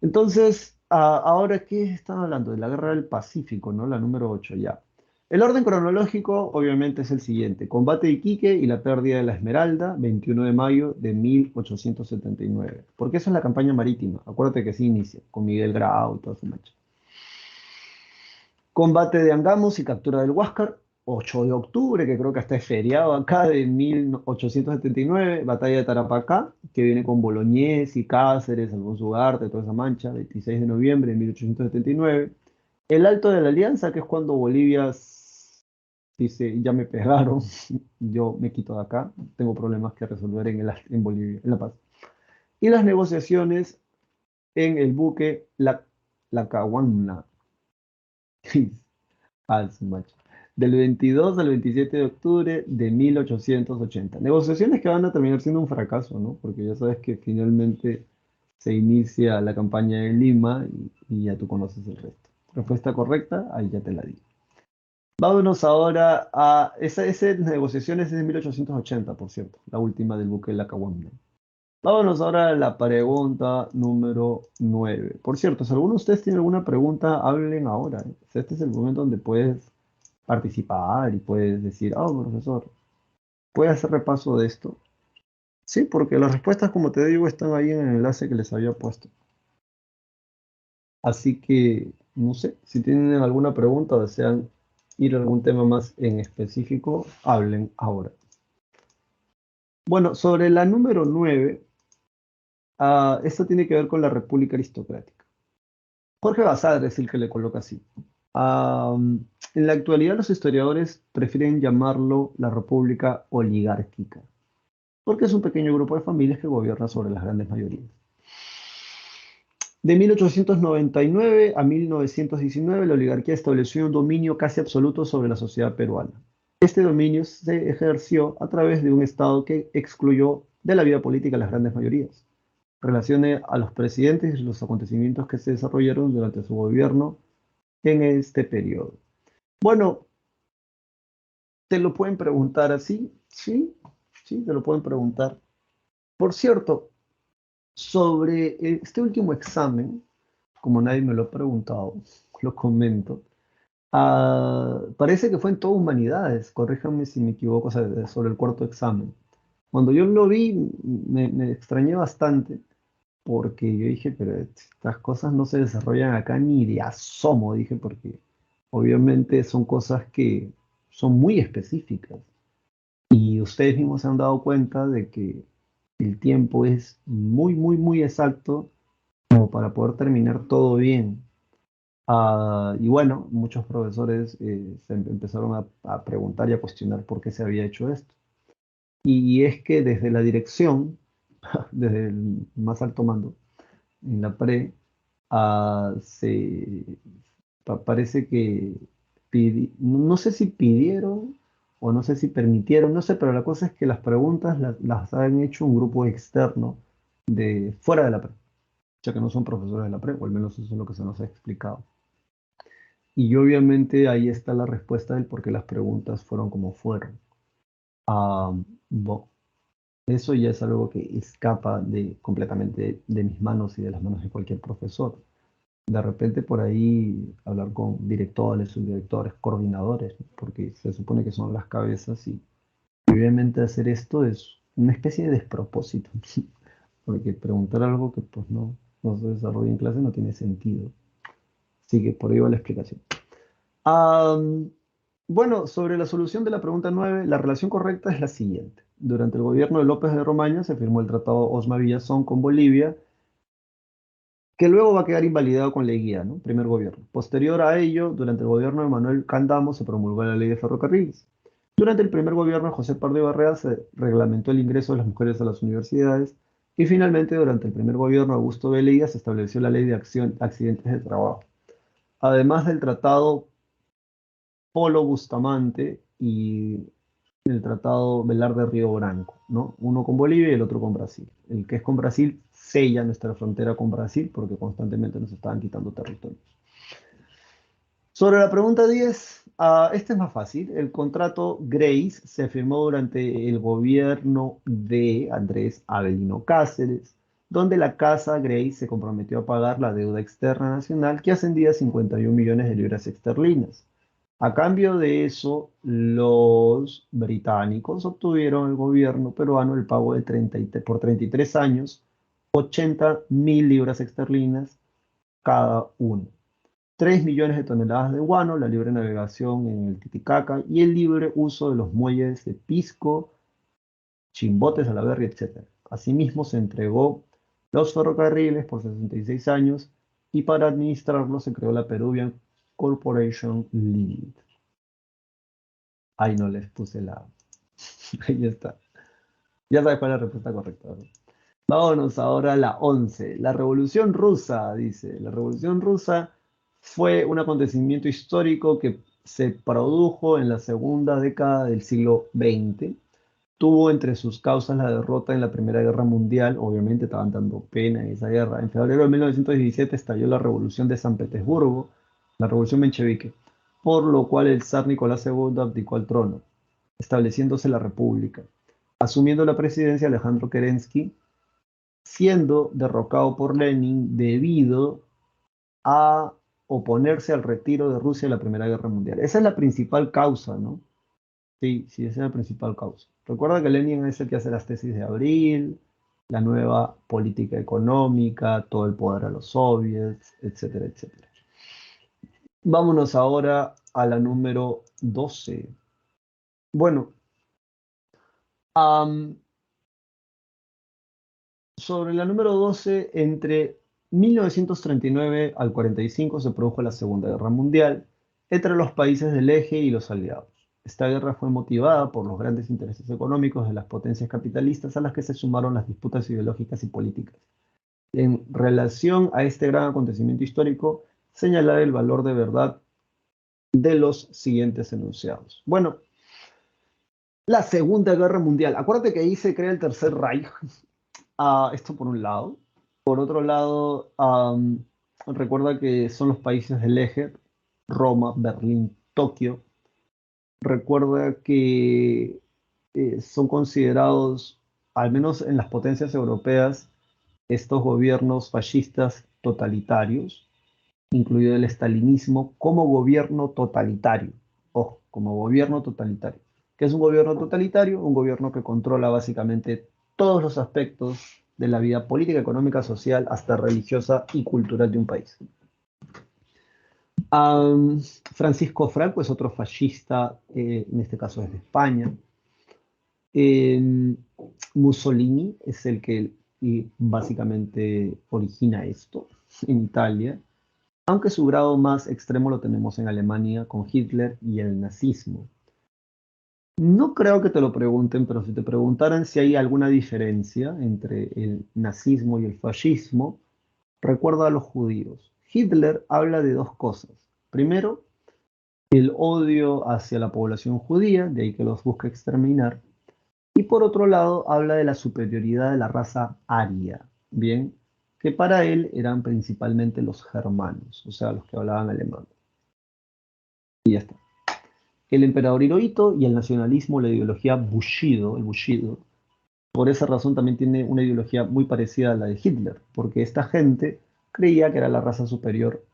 Entonces, ahora, ¿qué están hablando? De la Guerra del Pacífico, ¿no? La número 8 ya. El orden cronológico, obviamente, es el siguiente. Combate de Iquique y la pérdida de la Esmeralda, 21 de mayo de 1879. Porque eso es la campaña marítima. Acuérdate que sí inicia, con Miguel Grau y toda su mancha. Combate de Angamos y captura del Huáscar, 8 de octubre, que creo que hasta es feriado acá, de 1879. Batalla de Tarapacá, que viene con Boloñés y Cáceres, Alfonso Ugarte, toda esa mancha, 26 de noviembre de 1879. El Alto de la Alianza, que es cuando Bolivia dice, ya me pegaron, yo me quito de acá, tengo problemas que resolver en Bolivia, en La Paz. Y las negociaciones en el buque La Caguana. Ah, su macho. Del 22 al 27 de octubre de 1880. Negociaciones que van a terminar siendo un fracaso, ¿no? Porque ya sabes que finalmente se inicia la campaña de Lima y ya tú conoces el resto. Respuesta correcta, ahí ya te la di. Vámonos ahora a esa negociación es de 1880, por cierto, la última del buque La Caguamna. Vámonos ahora a la pregunta número 9. Por cierto, si alguno de ustedes tiene alguna pregunta, hablen ahora, ¿eh? O sea, este es el momento donde puedes participar y puedes decir, profesor, ¿puede hacer repaso de esto? Sí, porque las respuestas, como te digo, están ahí en el enlace que les había puesto. Así que, no sé, si tienen alguna pregunta o desean ir a algún tema más en específico, hablen ahora. Bueno, sobre la número 9, esta tiene que ver con la República Aristocrática. Jorge Basadre es el que le coloca así. En la actualidad los historiadores prefieren llamarlo la República Oligárquica, porque es un pequeño grupo de familias que gobierna sobre las grandes mayorías. De 1899 a 1919, la oligarquía estableció un dominio casi absoluto sobre la sociedad peruana. Este dominio se ejerció a través de un Estado que excluyó de la vida política a las grandes mayorías. Relacione a los presidentes y los acontecimientos que se desarrollaron durante su gobierno en este periodo. Bueno, te lo pueden preguntar así, sí, sí, te lo pueden preguntar. Por cierto, sobre este último examen, como nadie me lo ha preguntado, lo comento. Parece que fue en todas humanidades, corríjame si me equivoco, o sea, sobre el cuarto examen. Cuando yo lo vi, me extrañé bastante, porque yo dije, pero estas cosas no se desarrollan acá ni de asomo, dije, porque obviamente son cosas que son muy específicas. Y ustedes mismos se han dado cuenta de que el tiempo es muy, muy, muy exacto como para poder terminar todo bien. Y bueno, muchos profesores empezaron a preguntar y a cuestionar por qué se había hecho esto. Y es que desde la dirección, desde el más alto mando, en la pre, parece que no sé si pidieron o no sé si permitieron, no sé, pero la cosa es que las preguntas las han hecho un grupo externo de fuera de la pre, ya que no son profesores de la pre, o al menos eso es lo que se nos ha explicado. Y obviamente ahí está la respuesta del por qué las preguntas fueron como fueron. Ah, bo- Eso ya es algo que escapa completamente de mis manos y de las manos de cualquier profesor. De repente por ahí hablar con directores, subdirectores, coordinadores, ¿no? Porque se supone que son las cabezas y obviamente hacer esto es una especie de despropósito, porque preguntar algo que pues no. no se desarrolla en clase no tiene sentido. Así que por ahí va la explicación. Am, bueno, sobre la solución de la pregunta 9, la relación correcta es la siguiente. Durante el gobierno de López de Romaña se firmó el Tratado Osma-Villazón con Bolivia, que luego va a quedar invalidado con Leguía, ¿no? Primer gobierno. Posterior a ello, durante el gobierno de Manuel Candamo se promulgó la Ley de Ferrocarriles. Durante el primer gobierno de José Pardo Barrea se reglamentó el ingreso de las mujeres a las universidades y finalmente durante el primer gobierno de Augusto B. Leguía se estableció la Ley de Accidentes de Trabajo. Además del Tratado Polo Bustamante y el Tratado Velarde-Río Branco, ¿no? Uno con Bolivia y el otro con Brasil. El que es con Brasil sella nuestra frontera con Brasil porque constantemente nos estaban quitando territorios. Sobre la pregunta 10, este es más fácil. El contrato Grace se firmó durante el gobierno de Andrés Avelino Cáceres, donde la Casa Grace se comprometió a pagar la deuda externa nacional que ascendía a 51 millones de libras esterlinas. A cambio de eso, los británicos obtuvieron el gobierno peruano el pago de por 33 años, 80.000 libras esterlinas cada uno. 3 millones de toneladas de guano, la libre navegación en el Titicaca y el libre uso de los muelles de Pisco, Chimbote, Salaverry, etc. Asimismo, se entregó los ferrocarriles por 66 años y para administrarlos se creó la Peruvian Corporation Limited. Ahí no les puse la... Ahí está. Ya sabes cuál es la respuesta correcta, ¿no? Vámonos ahora a la 11. La Revolución Rusa, dice. La Revolución Rusa fue un acontecimiento histórico que se produjo en la segunda década del siglo XX. Tuvo entre sus causas la derrota en la Primera Guerra Mundial. Obviamente estaban dando pena en esa guerra. En febrero de 1917 estalló la Revolución de San Petersburgo, la Revolución Menchevique, por lo cual el zar Nicolás II abdicó al trono, estableciéndose la República. Asumiendo la presidencia Alejandro Kerensky, siendo derrocado por Lenin debido a oponerse al retiro de Rusia de la Primera Guerra Mundial. Esa es la principal causa, ¿no? Sí, sí, esa es la principal causa. Recuerda que Lenin es el que hace las tesis de abril, la nueva política económica, todo el poder a los soviets, etcétera, etcétera. Vámonos ahora a la número 12. Bueno, am, sobre la número 12, entre 1939 al 45 se produjo la Segunda Guerra Mundial entre los países del eje y los aliados. Esta guerra fue motivada por los grandes intereses económicos de las potencias capitalistas a las que se sumaron las disputas ideológicas y políticas. En relación a este gran acontecimiento histórico, señalar el valor de verdad de los siguientes enunciados. Bueno, la Segunda Guerra Mundial. Acuérdate que ahí se crea el Tercer Reich. Esto por un lado. Por otro lado, recuerda que son los países del eje, Roma, Berlín, Tokio. Recuerda que son considerados, al menos en las potencias europeas, estos gobiernos fascistas totalitarios, incluido el estalinismo, como gobierno totalitario. Ojo, como gobierno totalitario. ¿Qué es un gobierno totalitario? Un gobierno que controla básicamente todos los aspectos de la vida política, económica, social, hasta religiosa y cultural de un país. Francisco Franco es otro fascista, en este caso es de España. Mussolini es el que básicamente origina esto en Italia, aunque su grado más extremo lo tenemos en Alemania con Hitler y el nazismo. No creo que te lo pregunten, pero si te preguntaran si hay alguna diferencia entre el nazismo y el fascismo, recuerda a los judíos. Hitler habla de dos cosas. Primero, el odio hacia la población judía, de ahí que los busca exterminar. Y por otro lado, habla de la superioridad de la raza aria, ¿bien? Que para él eran principalmente los germanos, o sea, los que hablaban alemán. Y ya está. El emperador Hirohito y el nacionalismo, la ideología Bushido, el Bushido, por esa razón también tiene una ideología muy parecida a la de Hitler, porque esta gente creía que era la raza superior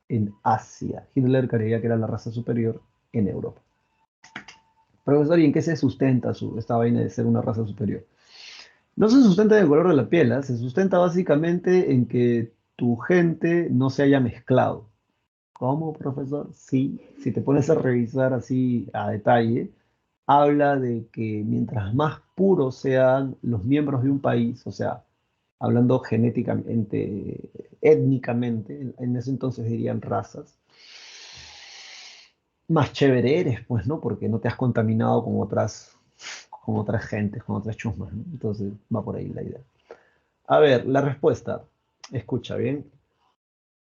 en Asia. Hitler creía que era la raza superior en Europa. Profesor, ¿y en qué se sustenta esta vaina de ser una raza superior? No se sustenta en el color de la piel, ¿eh? Se sustenta básicamente en que tu gente no se haya mezclado. ¿Cómo, profesor? Sí, si te pones a revisar así a detalle, habla de que mientras más puros sean los miembros de un país, o sea, hablando genéticamente, étnicamente, en ese entonces dirían razas, más chévere eres, pues, ¿no? Porque no te has contaminado con otras gentes, con otras chusmas, ¿no? Entonces va por ahí la idea. A ver, la respuesta. Escucha bien.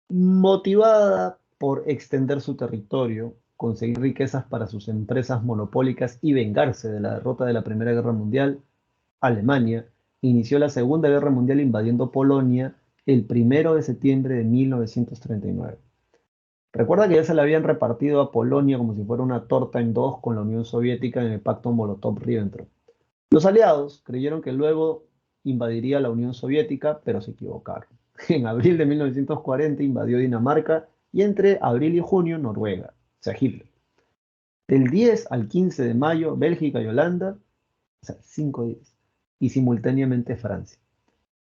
Motivada por extender su territorio, conseguir riquezas para sus empresas monopólicas y vengarse de la derrota de la Primera Guerra Mundial, Alemania inició la Segunda Guerra Mundial invadiendo Polonia el 1 de septiembre de 1939. Recuerda que ya se le habían repartido a Polonia como si fuera una torta en dos con la Unión Soviética en el pacto Molotov-Ribbentrop. Los aliados creyeron que luego invadiría la Unión Soviética, pero se equivocaron. En abril de 1940 invadió Dinamarca y entre abril y junio Noruega, o sea, Hitler. Del 10 al 15 de mayo, Bélgica y Holanda, o sea, 5 días, y simultáneamente Francia.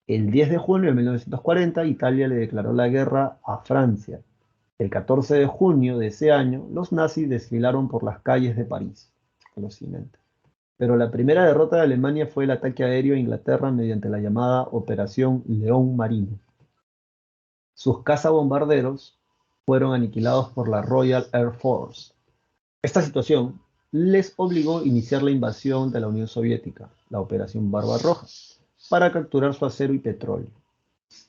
El 10 de junio de 1940, Italia le declaró la guerra a Francia. El 14 de junio de ese año, los nazis desfilaron por las calles de París. Alucinante. Pero la primera derrota de Alemania fue el ataque aéreo a Inglaterra mediante la llamada Operación León Marino. Sus cazabombarderos fueron aniquilados por la Royal Air Force. Esta situación les obligó a iniciar la invasión de la Unión Soviética, la Operación Barbarroja, para capturar su acero y petróleo.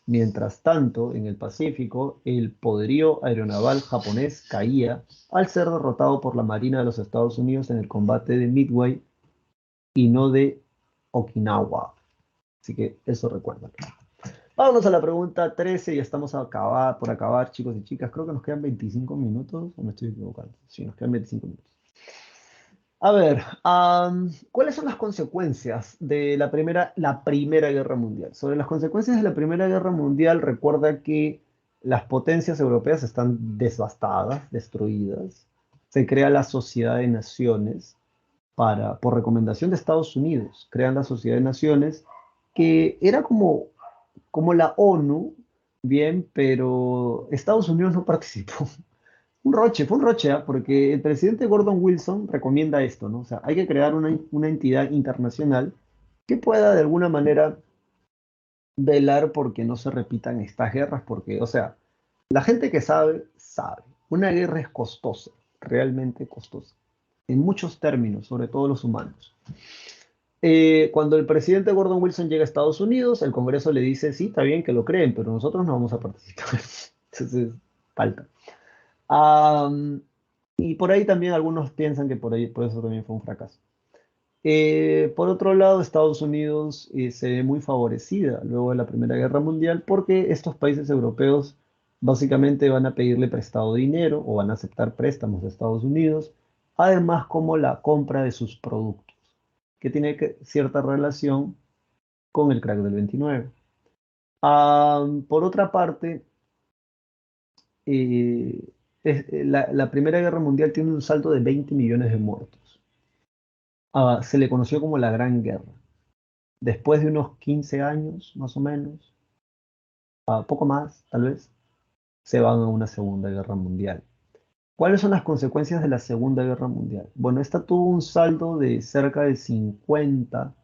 Mientras tanto, en el Pacífico, el poderío aeronaval japonés caía al ser derrotado por la Marina de los Estados Unidos en el combate de Midway y no de Okinawa. Así que eso recuerda. Vámonos a la pregunta 13, ya estamos por acabar, chicos y chicas. Creo que nos quedan 25 minutos, o me estoy equivocando. Sí, nos quedan 25 minutos. A ver, ¿cuáles son las consecuencias de la Primera Guerra Mundial? Sobre las consecuencias de la Primera Guerra Mundial, recuerda que las potencias europeas están devastadas, destruidas. Se crea la Sociedad de Naciones por recomendación de Estados Unidos. Crean la Sociedad de Naciones que era como la ONU, bien, pero Estados Unidos no participó. Fue un roche, ¿ah? Porque el presidente Gordon Wilson recomienda esto, ¿no? O sea, hay que crear una entidad internacional que pueda de alguna manera velar porque no se repitan estas guerras, porque, o sea, la gente que sabe, sabe. Una guerra es costosa, realmente costosa, en muchos términos, sobre todo los humanos. Cuando el presidente Gordon Wilson llega a Estados Unidos, el Congreso le dice, sí, está bien que lo creen, pero nosotros no vamos a participar. Entonces, falta. Am, y por ahí también algunos piensan que por eso también fue un fracaso. Por otro lado, Estados Unidos se ve muy favorecida luego de la Primera Guerra Mundial porque estos países europeos básicamente van a pedirle prestado dinero o van a aceptar préstamos de Estados Unidos, además como la compra de sus productos, que tiene cierta relación con el crack del 29. Por otra parte, eh, la Primera Guerra Mundial tiene un salto de 20 millones de muertos. Se le conoció como la Gran Guerra. Después de unos 15 años, más o menos, poco más, tal vez, se van a una Segunda Guerra Mundial. ¿Cuáles son las consecuencias de la Segunda Guerra Mundial? Bueno, esta tuvo un saldo de cerca de 50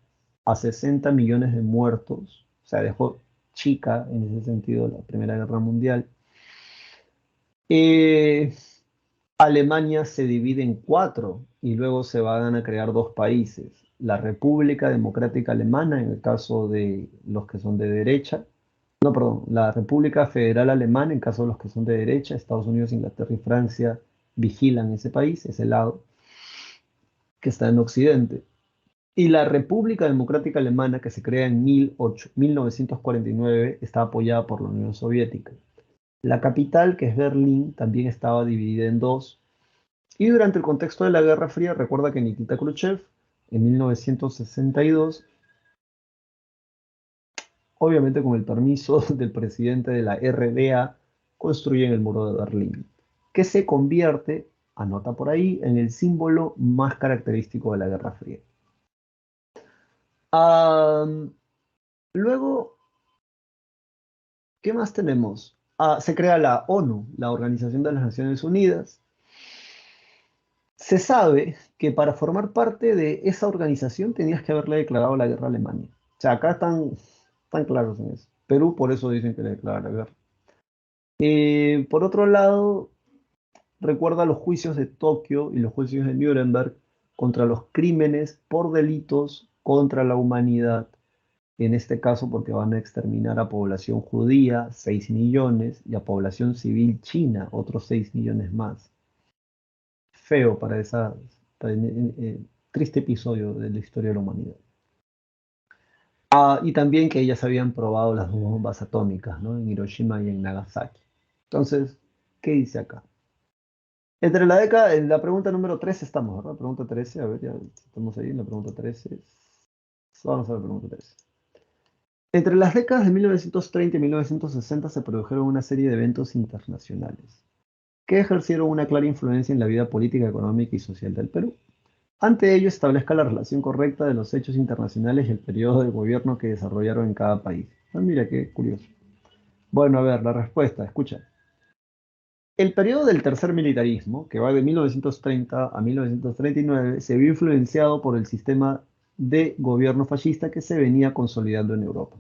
a 60 millones de muertos, o sea, dejó chica en ese sentido la Primera Guerra Mundial. Eh, Alemania se divide en cuatro y luego se van a crear dos países. La República Democrática Alemana, en el caso de los que son de derecha. No, perdón, la República Federal Alemana, en caso de los que son de derecha. Estados Unidos, Inglaterra y Francia vigilan ese país, ese lado, que está en Occidente. Y la República Democrática Alemana, que se crea en 1949, está apoyada por la Unión Soviética. La capital, que es Berlín, también estaba dividida en dos. Y durante el contexto de la Guerra Fría, recuerda que Nikita Khrushchev, en 1962, obviamente con el permiso del presidente de la RDA, construyen el muro de Berlín, que se convierte, anota por ahí, en el símbolo más característico de la Guerra Fría. Luego, ¿Qué más tenemos? Se crea la ONU, la Organización de las Naciones Unidas. Se sabe que para formar parte de esa organización tenías que haberle declarado la guerra a Alemania. O sea, acá están claros en eso. Perú por eso dicen que le declara la guerra. Por otro lado, recuerda los juicios de Tokio y los juicios de Nuremberg contra los crímenes por delitos contra la humanidad. En este caso, porque van a exterminar a población judía, 6 millones, y a población civil china, otros 6 millones más. Feo para esa triste episodio de la historia de la humanidad. Y también que ellas habían probado las dos bombas atómicas, ¿no? En Hiroshima y en Nagasaki. Entonces, ¿qué dice acá? Entre la década, en la pregunta número 13 estamos, ¿verdad? Pregunta 13, a ver, ya estamos ahí en la pregunta 13. Vamos a la pregunta 13. Entre las décadas de 1930 y 1960 se produjeron una serie de eventos internacionales que ejercieron una clara influencia en la vida política, económica y social del Perú. Ante ello, establezca la relación correcta de los hechos internacionales y el periodo de gobierno que desarrollaron en cada país. Mira qué curioso. Bueno, a ver, la respuesta, escucha. El periodo del tercer militarismo, que va de 1930 a 1939, se vio influenciado por el sistema de gobierno fascista que se venía consolidando en Europa.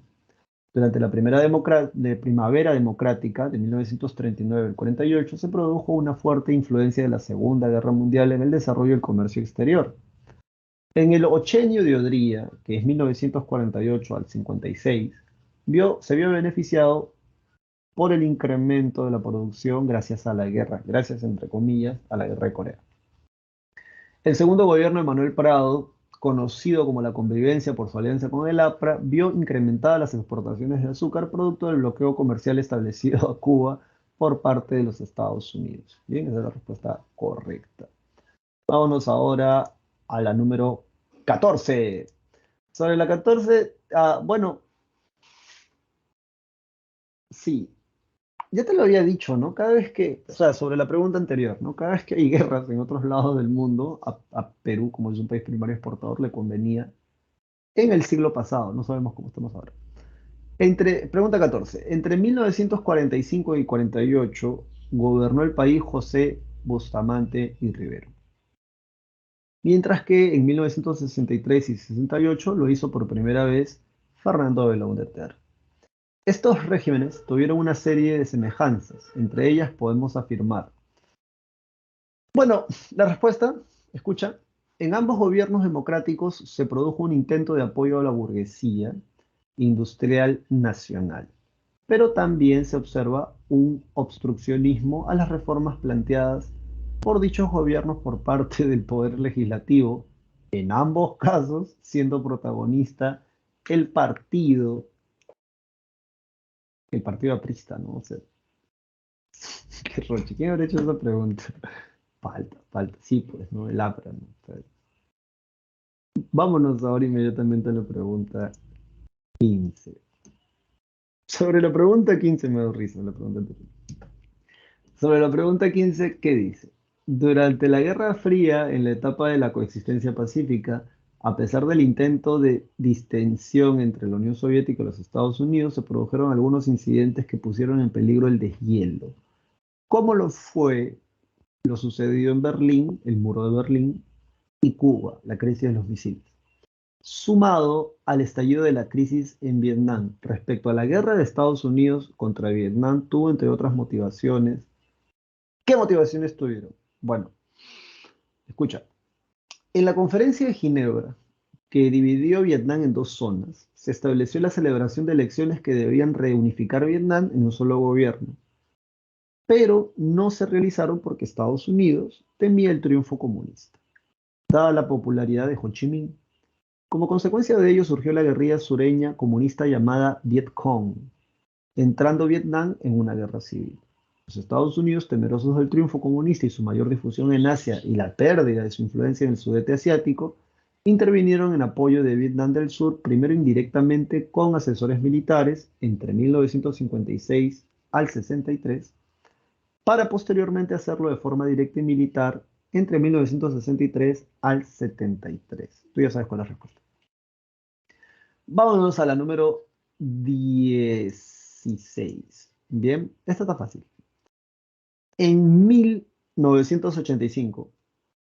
Durante la primavera democrática de 1939 al 48 se produjo una fuerte influencia de la Segunda Guerra Mundial en el desarrollo del comercio exterior. En el Ochenio de Odría, que es 1948 al 56, se vio beneficiado por el incremento de la producción gracias a la guerra, gracias entre comillas, a la guerra de Corea. El segundo gobierno de Manuel Prado, conocido como la Convivencia por su alianza con el APRA, vio incrementadas las exportaciones de azúcar producto del bloqueo comercial establecido a Cuba por parte de los Estados Unidos. Bien, esa es la respuesta correcta. Vámonos ahora a la número 14. Sobre la 14, bueno, sí, ya te lo había dicho, ¿no? Cada vez que, o sea, sobre la pregunta anterior, ¿no? Cada vez que hay guerras en otros lados del mundo, a Perú, como es un país primario exportador, le convenía en el siglo pasado, no sabemos cómo estamos ahora. Pregunta 14. Entre 1945 y 48 gobernó el país José Bustamante y Rivero. Mientras que en 1963 y 68 lo hizo por primera vez Fernando Belaúnde Terry. Estos regímenes tuvieron una serie de semejanzas, entre ellas podemos afirmar. Bueno, la respuesta, escucha, en ambos gobiernos democráticos se produjo un intento de apoyo a la burguesía industrial nacional, pero también se observa un obstruccionismo a las reformas planteadas por dichos gobiernos por parte del Poder Legislativo, en ambos casos siendo protagonista el partido aprista, ¿no? O sea, qué roche, ¿quién habrá hecho esa pregunta? Falta, sí, pues, ¿no? El APRA, ¿no? O sea, vámonos ahora inmediatamente a la pregunta 15. Sobre la pregunta 15 me da risa la pregunta anterior. Sobre la pregunta 15, ¿qué dice? Durante la Guerra Fría, en la etapa de la coexistencia pacífica, a pesar del intento de distensión entre la Unión Soviética y los Estados Unidos, se produjeron algunos incidentes que pusieron en peligro el deshielo. ¿Cómo lo sucedido en Berlín, el muro de Berlín, y Cuba, la crisis de los misiles? Sumado al estallido de la crisis en Vietnam. Respecto a la guerra de Estados Unidos contra Vietnam, tuvo entre otras motivaciones. ¿Qué motivaciones tuvieron? Bueno, escucha. En la conferencia de Ginebra, que dividió Vietnam en dos zonas, se estableció la celebración de elecciones que debían reunificar Vietnam en un solo gobierno, pero no se realizaron porque Estados Unidos temía el triunfo comunista, dada la popularidad de Ho Chi Minh. Como consecuencia de ello surgió la guerrilla sureña comunista llamada Viet Cong, entrando Vietnam en una guerra civil. Los Estados Unidos, temerosos del triunfo comunista y su mayor difusión en Asia y la pérdida de su influencia en el sudeste asiático, intervinieron en apoyo de Vietnam del Sur, primero indirectamente con asesores militares entre 1956 al 63, para posteriormente hacerlo de forma directa y militar entre 1963 al 73. Tú ya sabes cuál es la respuesta. Vámonos a la número 10. 16. Bien, esta está fácil. En 1985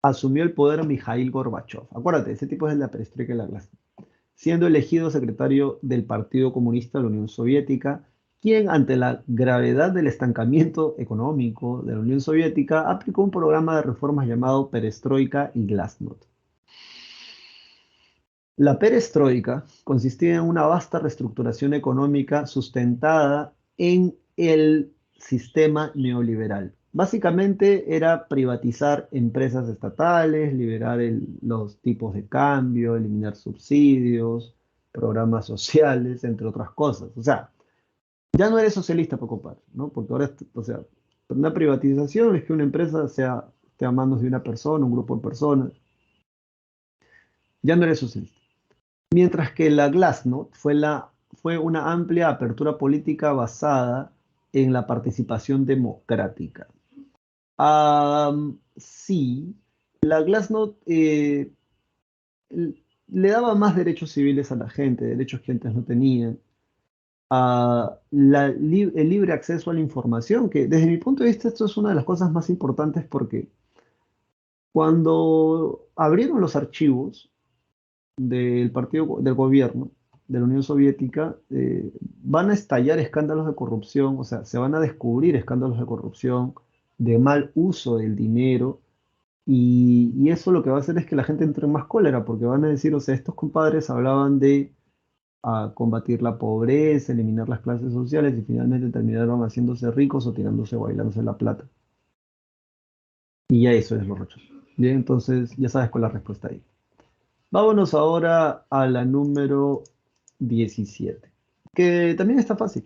asumió el poder Mikhail Gorbachev. Acuérdate, ese tipo es de la perestroika y la glasnost, siendo elegido secretario del Partido Comunista de la Unión Soviética, quien, ante la gravedad del estancamiento económico de la Unión Soviética, aplicó un programa de reformas llamado Perestroika y Glasnost. La perestroika consistía en una vasta reestructuración económica sustentada en el sistema neoliberal. Básicamente era privatizar empresas estatales, liberar los tipos de cambio, eliminar subsidios, programas sociales, entre otras cosas. O sea, ya no eres socialista, por compadre, ¿no? Porque ahora, o sea, una privatización es que una empresa esté a manos de una persona, un grupo de personas. Ya no eres socialista. Mientras que la Glasnost fue una amplia apertura política basada en la participación democrática. Sí, la Glasnost le daba más derechos civiles a la gente, derechos que antes no tenían. El libre acceso a la información, que desde mi punto de vista esto es una de las cosas más importantes porque cuando abrieron los archivos del partido del gobierno de la Unión Soviética, van a estallar escándalos de corrupción, o sea, se van a descubrir escándalos de corrupción, de mal uso del dinero, y eso lo que va a hacer es que la gente entre en más cólera, porque van a decir, o sea, estos compadres hablaban de combatir la pobreza, eliminar las clases sociales, y finalmente terminaron haciéndose ricos o tirándose o bailándose la plata. Y ya eso es lo rechazo. Bien, entonces ya sabes cuál es la respuesta ahí. Vámonos ahora a la número 17, que también está fácil.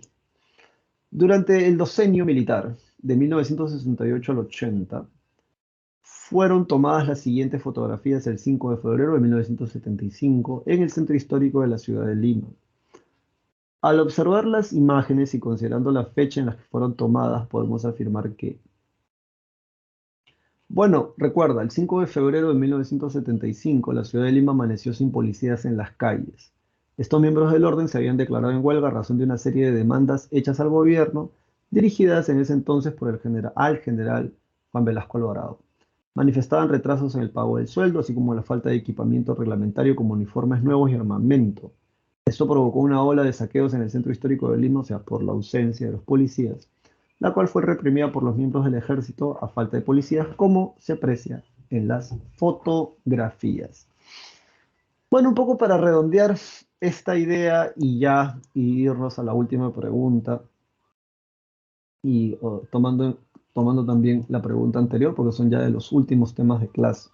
Durante el docenio militar de 1968 al 80, fueron tomadas las siguientes fotografías el 5 de febrero de 1975 en el centro histórico de la ciudad de Lima. Al observar las imágenes y considerando la fecha en la que fueron tomadas, podemos afirmar que, bueno, recuerda, el 5 de febrero de 1975, la ciudad de Lima amaneció sin policías en las calles. Estos miembros del orden se habían declarado en huelga a razón de una serie de demandas hechas al gobierno, dirigidas en ese entonces por al general Juan Velasco Alvarado. Manifestaban retrasos en el pago del sueldo, así como la falta de equipamiento reglamentario como uniformes nuevos y armamento. Esto provocó una ola de saqueos en el centro histórico de Lima, o sea, por la ausencia de los policías, la cual fue reprimida por los miembros del ejército a falta de policías, como se aprecia en las fotografías. Bueno, un poco para redondear esta idea y irnos a la última pregunta, y tomando también la pregunta anterior, porque son ya de los últimos temas de clase.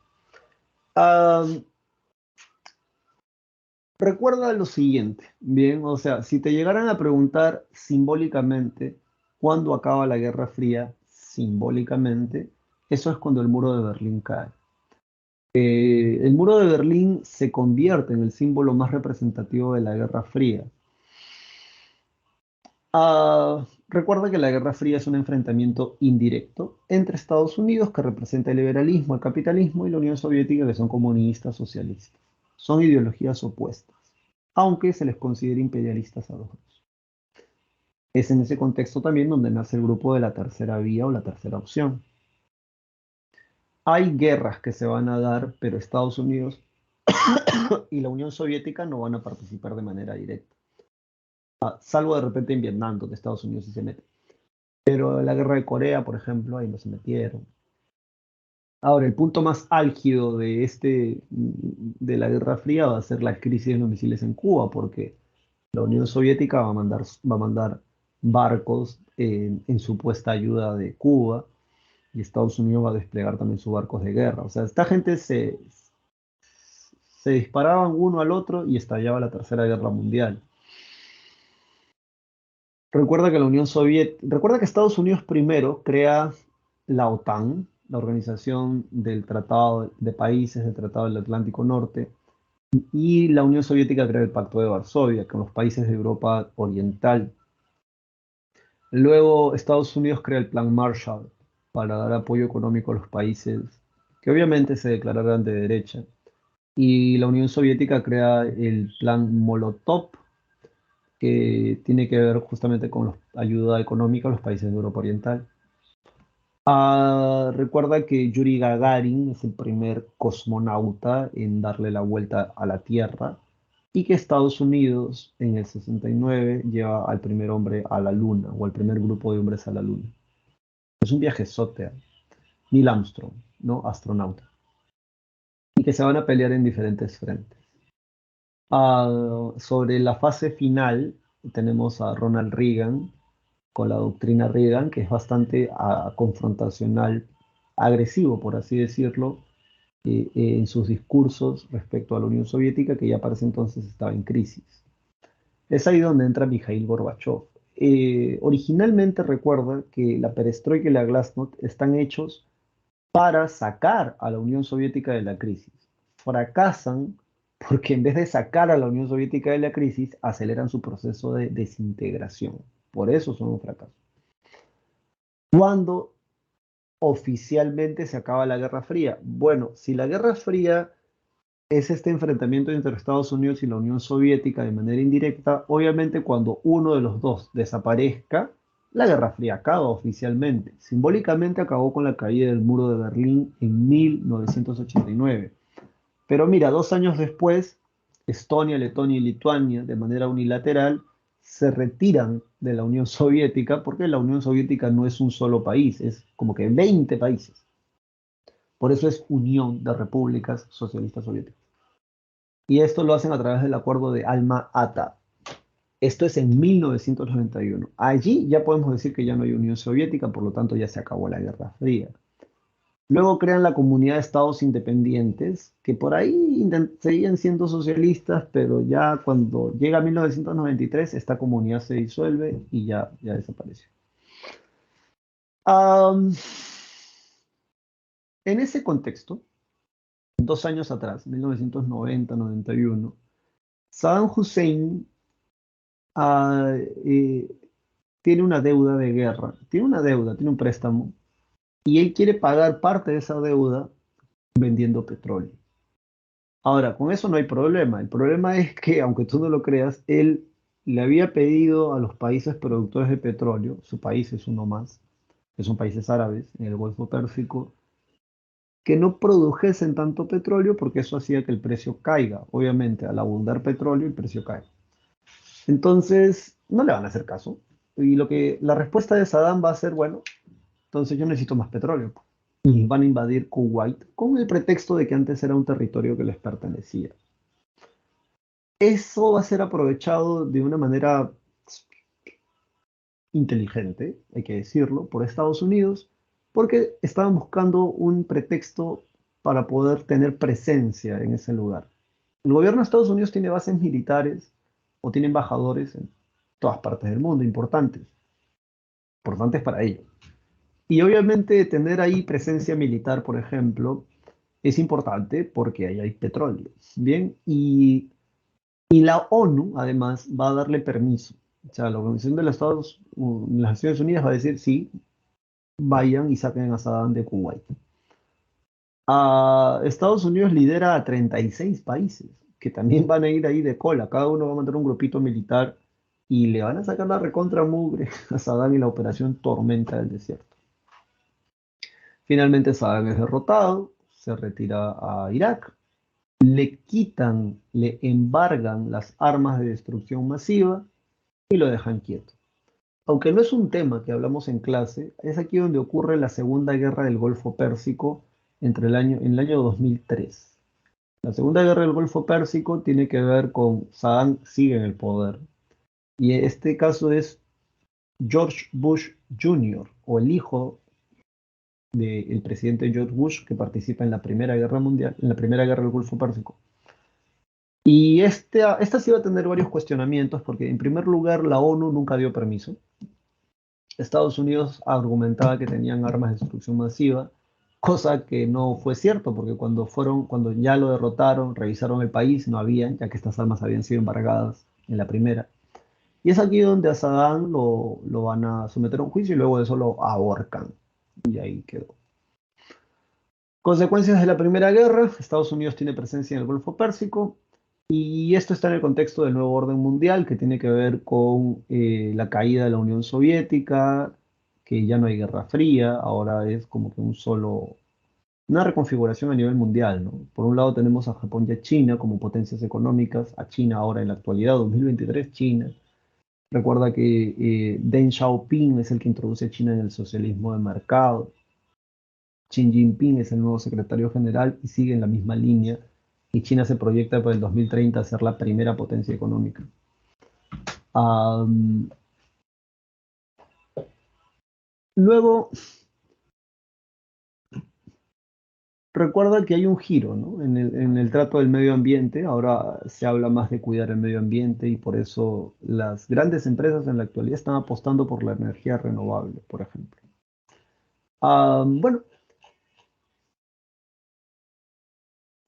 Recuerda lo siguiente, bien, o sea, si te llegaran a preguntar simbólicamente cuándo acaba la Guerra Fría, simbólicamente, eso es cuando el muro de Berlín cae. El muro de Berlín se convierte en el símbolo más representativo de la Guerra Fría. Recuerda que la Guerra Fría es un enfrentamiento indirecto entre Estados Unidos, que representa el liberalismo, el capitalismo, y la Unión Soviética, que son comunistas, socialistas. Son ideologías opuestas, aunque se les considere imperialistas a los dos. Es en ese contexto también donde nace el grupo de la tercera vía o la tercera opción. Hay guerras que se van a dar, pero Estados Unidos y la Unión Soviética no van a participar de manera directa. Salvo de repente en Vietnam, donde Estados Unidos sí se mete. Pero la guerra de Corea, por ejemplo, ahí no se metieron. Ahora, el punto más álgido de la Guerra Fría va a ser la crisis de los misiles en Cuba, porque la Unión Soviética va a mandar barcos en supuesta ayuda de Cuba, y Estados Unidos va a desplegar también sus barcos de guerra. O sea, esta gente se disparaban uno al otro y estallaba la Tercera Guerra Mundial. Recuerda que Estados Unidos primero crea la OTAN, la Organización del Tratado de Países del Tratado del Atlántico Norte, y la Unión Soviética crea el Pacto de Varsovia con los países de Europa Oriental. Luego Estados Unidos crea el Plan Marshall para dar apoyo económico a los países que obviamente se declararan de derecha. Y la Unión Soviética crea el Plan Molotov que tiene que ver justamente con la ayuda económica a los países de Europa Oriental. Recuerda que Yuri Gagarin es el primer cosmonauta en darle la vuelta a la Tierra y que Estados Unidos en el 69 lleva al primer hombre a la Luna o al primer grupo de hombres a la Luna. Es un viajezote, ¿eh? Neil Armstrong, ¿no? Astronauta. Y que se van a pelear en diferentes frentes. Sobre la fase final, tenemos a Ronald Reagan con la doctrina Reagan, que es bastante confrontacional, agresivo, por así decirlo, en sus discursos respecto a la Unión Soviética, que ya para ese entonces estaba en crisis. Es ahí donde entra Mikhail Gorbachev. Originalmente recuerda que la perestroika y la glasnost están hechos para sacar a la Unión Soviética de la crisis. Fracasan porque en vez de sacar a la Unión Soviética de la crisis, aceleran su proceso de desintegración. Por eso son un fracaso. ¿Cuándo oficialmente se acaba la Guerra Fría? Bueno, si la Guerra Fría es este enfrentamiento entre Estados Unidos y la Unión Soviética de manera indirecta, obviamente cuando uno de los dos desaparezca, la Guerra Fría acaba oficialmente. Simbólicamente acabó con la caída del muro de Berlín en 1989. Pero mira, 2 años después, Estonia, Letonia y Lituania, de manera unilateral, se retiran de la Unión Soviética porque la Unión Soviética no es un solo país, es como que 20 países. Por eso es Unión de Repúblicas Socialistas Soviéticas. Y esto lo hacen a través del acuerdo de Alma-Ata. Esto es en 1991. Allí ya podemos decir que ya no hay Unión Soviética, por lo tanto ya se acabó la Guerra Fría. Luego crean la Comunidad de Estados Independientes, que por ahí seguían siendo socialistas, pero ya cuando llega 1993, esta comunidad se disuelve y ya desapareció. Am, en ese contexto, 2 años atrás, 1990-91, Saddam Hussein ah, eh, tiene una deuda de guerra, tiene un préstamo, y él quiere pagar parte de esa deuda vendiendo petróleo. Ahora, con eso no hay problema. El problema es que, aunque tú no lo creas, él le había pedido a los países productores de petróleo, su país es uno más, que son países árabes en el Golfo Pérsico, que no produjesen tanto petróleo porque eso hacía que el precio caiga. Obviamente, al abundar petróleo, el precio cae. Entonces, no le van a hacer caso. Y la respuesta de Saddam va a ser, bueno, entonces yo necesito más petróleo. Y van a invadir Kuwait con el pretexto de que antes era un territorio que les pertenecía. Eso va a ser aprovechado de una manera inteligente, hay que decirlo, por Estados Unidos, porque estaban buscando un pretexto para poder tener presencia en ese lugar. El gobierno de Estados Unidos tiene bases militares o tiene embajadores en todas partes del mundo, importantes para ellos. Y obviamente tener ahí presencia militar, por ejemplo, es importante porque ahí hay petróleo. Bien, y la ONU además va a darle permiso. O sea, la Organización de las Naciones Unidas va a decir sí, vayan y saquen a Saddam de Kuwait. Estados Unidos lidera a 36 países que también van a ir ahí de cola. Cada uno va a mandar un grupito militar y le van a sacar la recontra mugre a Saddam y la operación Tormenta del Desierto. Finalmente Saddam es derrotado, se retira a Irak, le embargan las armas de destrucción masiva y lo dejan quieto. Aunque no es un tema que hablamos en clase, es aquí donde ocurre la Segunda Guerra del Golfo Pérsico en el año 2003. La Segunda Guerra del Golfo Pérsico tiene que ver con Saddam sigue en el poder. Y este caso es George Bush Jr. o el hijo del presidente George Bush que participa en la Primera Guerra Mundial, en la Primera Guerra del Golfo Pérsico. Y esta sí va a tener varios cuestionamientos porque en primer lugar la ONU nunca dio permiso. Estados Unidos argumentaba que tenían armas de destrucción masiva, cosa que no fue cierto, porque cuando ya lo derrotaron, revisaron el país, no habían, ya que estas armas habían sido embargadas en la primera. Y es aquí donde a Saddam lo van a someter a un juicio y luego de eso lo ahorcan. Y ahí quedó. Consecuencias de la Primera Guerra, Estados Unidos tiene presencia en el Golfo Pérsico, Y esto está en el contexto del nuevo orden mundial, que tiene que ver con la caída de la Unión Soviética, que ya no hay Guerra Fría, ahora es como que una reconfiguración a nivel mundial, ¿no? Por un lado tenemos a Japón y a China como potencias económicas, a China ahora en la actualidad, 2023, China. Recuerda que Deng Xiaoping es el que introduce a China en el socialismo de mercado. Xi Jinping es el nuevo secretario general y sigue en la misma línea. Y China se proyecta para el 2030 a ser la primera potencia económica. Am, Luego, recuerda que hay un giro, ¿no? En el trato del medio ambiente. Ahora se habla más de cuidar el medio ambiente y por eso las grandes empresas en la actualidad están apostando por la energía renovable, por ejemplo. Bueno,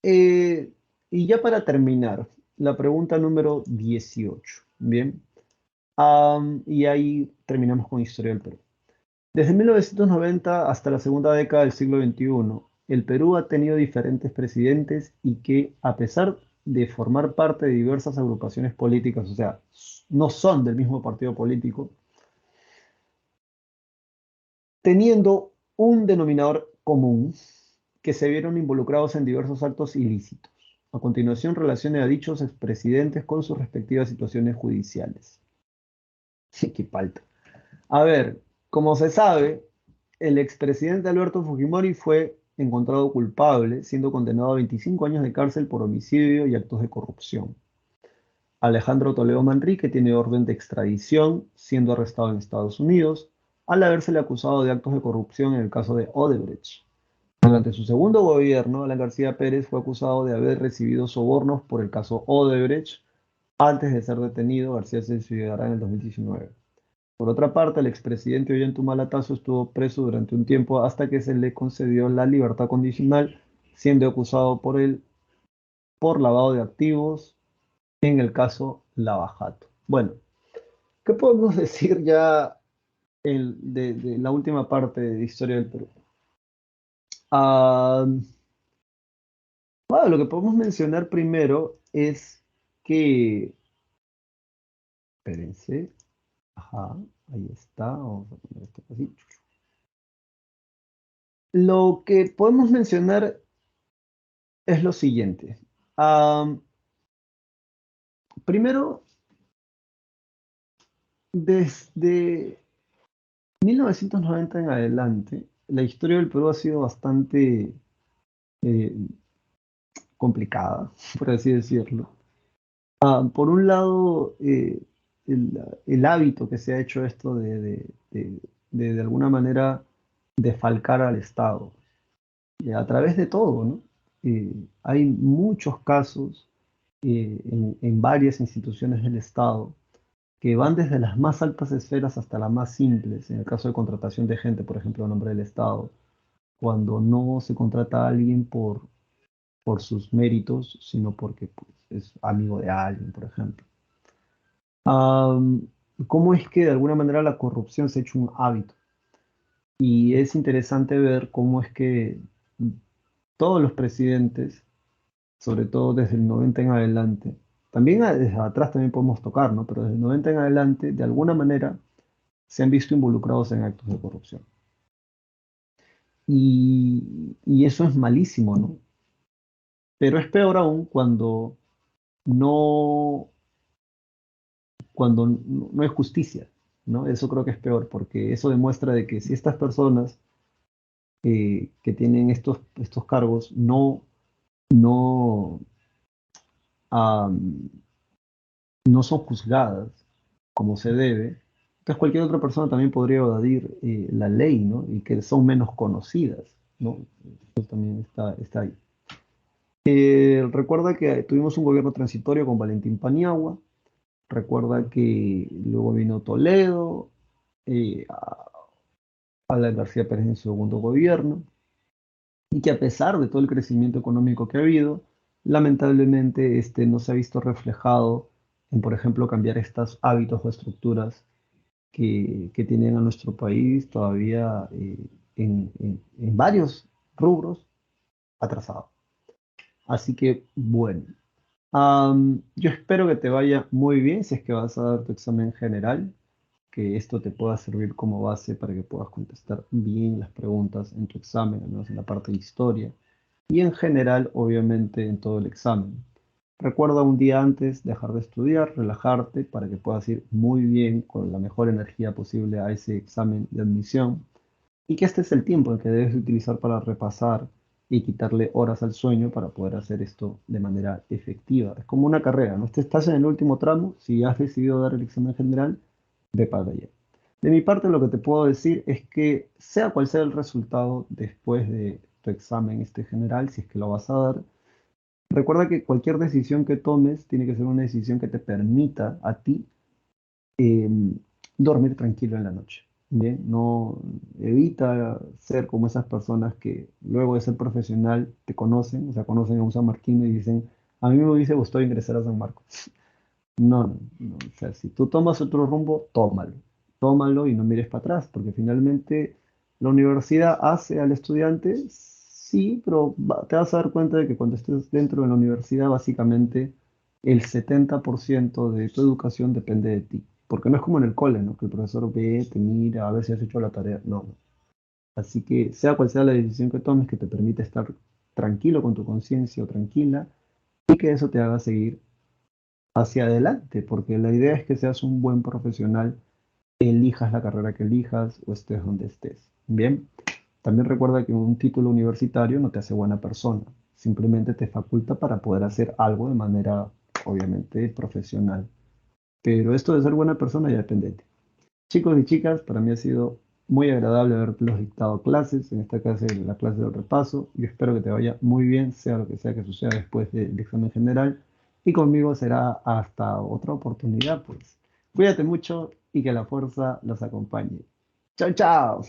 eh, y ya para terminar, la pregunta número 18. Bien. Y ahí terminamos con Historia del Perú. Desde 1990 hasta la segunda década del siglo XXI, el Perú ha tenido diferentes presidentes y que, a pesar de formar parte de diversas agrupaciones políticas, o sea, no son del mismo partido político, teniendo un denominador común, que se vieron involucrados en diversos actos ilícitos. A continuación, relacione a dichos expresidentes con sus respectivas situaciones judiciales. ¡Qué falta! A ver, como se sabe, el expresidente Alberto Fujimori fue encontrado culpable, siendo condenado a 25 años de cárcel por homicidio y actos de corrupción. Alejandro Toledo Manrique tiene orden de extradición, siendo arrestado en Estados Unidos, al habérsele acusado de actos de corrupción en el caso de Odebrecht. Durante su segundo gobierno, Alan García Pérez fue acusado de haber recibido sobornos por el caso Odebrecht. Antes de ser detenido, García se suicidará en el 2019. Por otra parte, el expresidente Ollanta Lazo estuvo preso durante un tiempo hasta que se le concedió la libertad condicional, siendo acusado por él por lavado de activos en el caso Lava Jato. Bueno, ¿qué podemos decir ya de la última parte de Historia del Perú? Ah, bueno, lo que podemos mencionar primero es que, espérense, ajá, ahí está, vamos a poner esto así. Lo que podemos mencionar es lo siguiente. Am, Primero, desde 1990 en adelante, la historia del Perú ha sido bastante eh, complicada, por así decirlo. Por un lado, el, el hábito que se ha hecho esto de alguna manera defalcar al Estado, a través de todo, ¿no? Hay muchos casos en varias instituciones del Estado que van desde las más altas esferas hasta las más simples, en el caso de contratación de gente, por ejemplo, a nombre del Estado, cuando no se contrata a alguien por sus méritos, sino porque pues, es amigo de alguien, por ejemplo. Am, ¿Cómo es que de alguna manera la corrupción se ha hecho un hábito? Y es interesante ver cómo es que todos los presidentes, sobre todo desde el 90 en adelante, también desde atrás también podemos tocar, ¿no? Pero desde el 90 en adelante, de alguna manera, se han visto involucrados en actos de corrupción. Y eso es malísimo, ¿no? Pero es peor aún no, cuando no hay justicia, ¿no? Eso creo que es peor, porque eso demuestra de que si estas personas que tienen estos cargos no, am, no son juzgadas como se debe, entonces cualquier otra persona también podría evadir la ley, ¿no? Y que son menos conocidas, ¿no? Eso también está ahí. Recuerda que tuvimos un gobierno transitorio con Valentín Paniagua. Recuerda que luego vino Toledo, Alan García Pérez en su segundo gobierno, y que a pesar de todo el crecimiento económico que ha habido, lamentablemente este no se ha visto reflejado en, por ejemplo, cambiar estos hábitos o estructuras que tienen a nuestro país todavía en varios rubros atrasados. Así que, bueno. Yo espero que te vaya muy bien si es que vas a dar tu examen general, que esto te pueda servir como base para que puedas contestar bien las preguntas en tu examen, al menos en la parte de historia, y en general, obviamente, en todo el examen. Recuerda un día antes dejar de estudiar, relajarte para que puedas ir muy bien con la mejor energía posible a ese examen de admisión y que este es el tiempo que debes utilizar para repasar y quitarle horas al sueño para poder hacer esto de manera efectiva. Es como una carrera, ¿no? Estás en el último tramo, si has decidido dar el examen general, ve para allá. De mi parte, lo que te puedo decir es que sea cual sea el resultado después de tu examen este general, si es que lo vas a dar, recuerda que cualquier decisión que tomes tiene que ser una decisión que te permita a ti eh, dormir tranquilo en la noche. Bien, no evita ser como esas personas que luego de ser profesional te conocen, o sea, conocen a un San Marquino y dicen, a mí me hubiese gustado ingresar a San Marcos. No, no, no, o sea, si tú tomas otro rumbo, tómalo, tómalo y no mires para atrás, porque finalmente la universidad hace al estudiante, sí, pero te vas a dar cuenta de que cuando estés dentro de la universidad, básicamente el 70% de tu educación depende de ti, porque no es como en el cole, ¿no? Que el profesor ve, te mira, a ver si has hecho la tarea, no, no. Así que sea cual sea la decisión que tomes, que te permite estar tranquilo con tu conciencia o tranquila y que eso te haga seguir hacia adelante, porque la idea es que seas un buen profesional, elijas la carrera que elijas o estés donde estés. Bien, también recuerda que un título universitario no te hace buena persona, simplemente te faculta para poder hacer algo de manera, obviamente, profesional. Pero esto de ser buena persona ya depende de ti. Chicos y chicas, para mí ha sido muy agradable haberlos dictado clases, en esta clase, la clase del repaso. Yo espero que te vaya muy bien, sea lo que sea que suceda después del examen general. Y conmigo será hasta otra oportunidad, pues. Cuídate mucho y que la fuerza los acompañe. Chao, chao.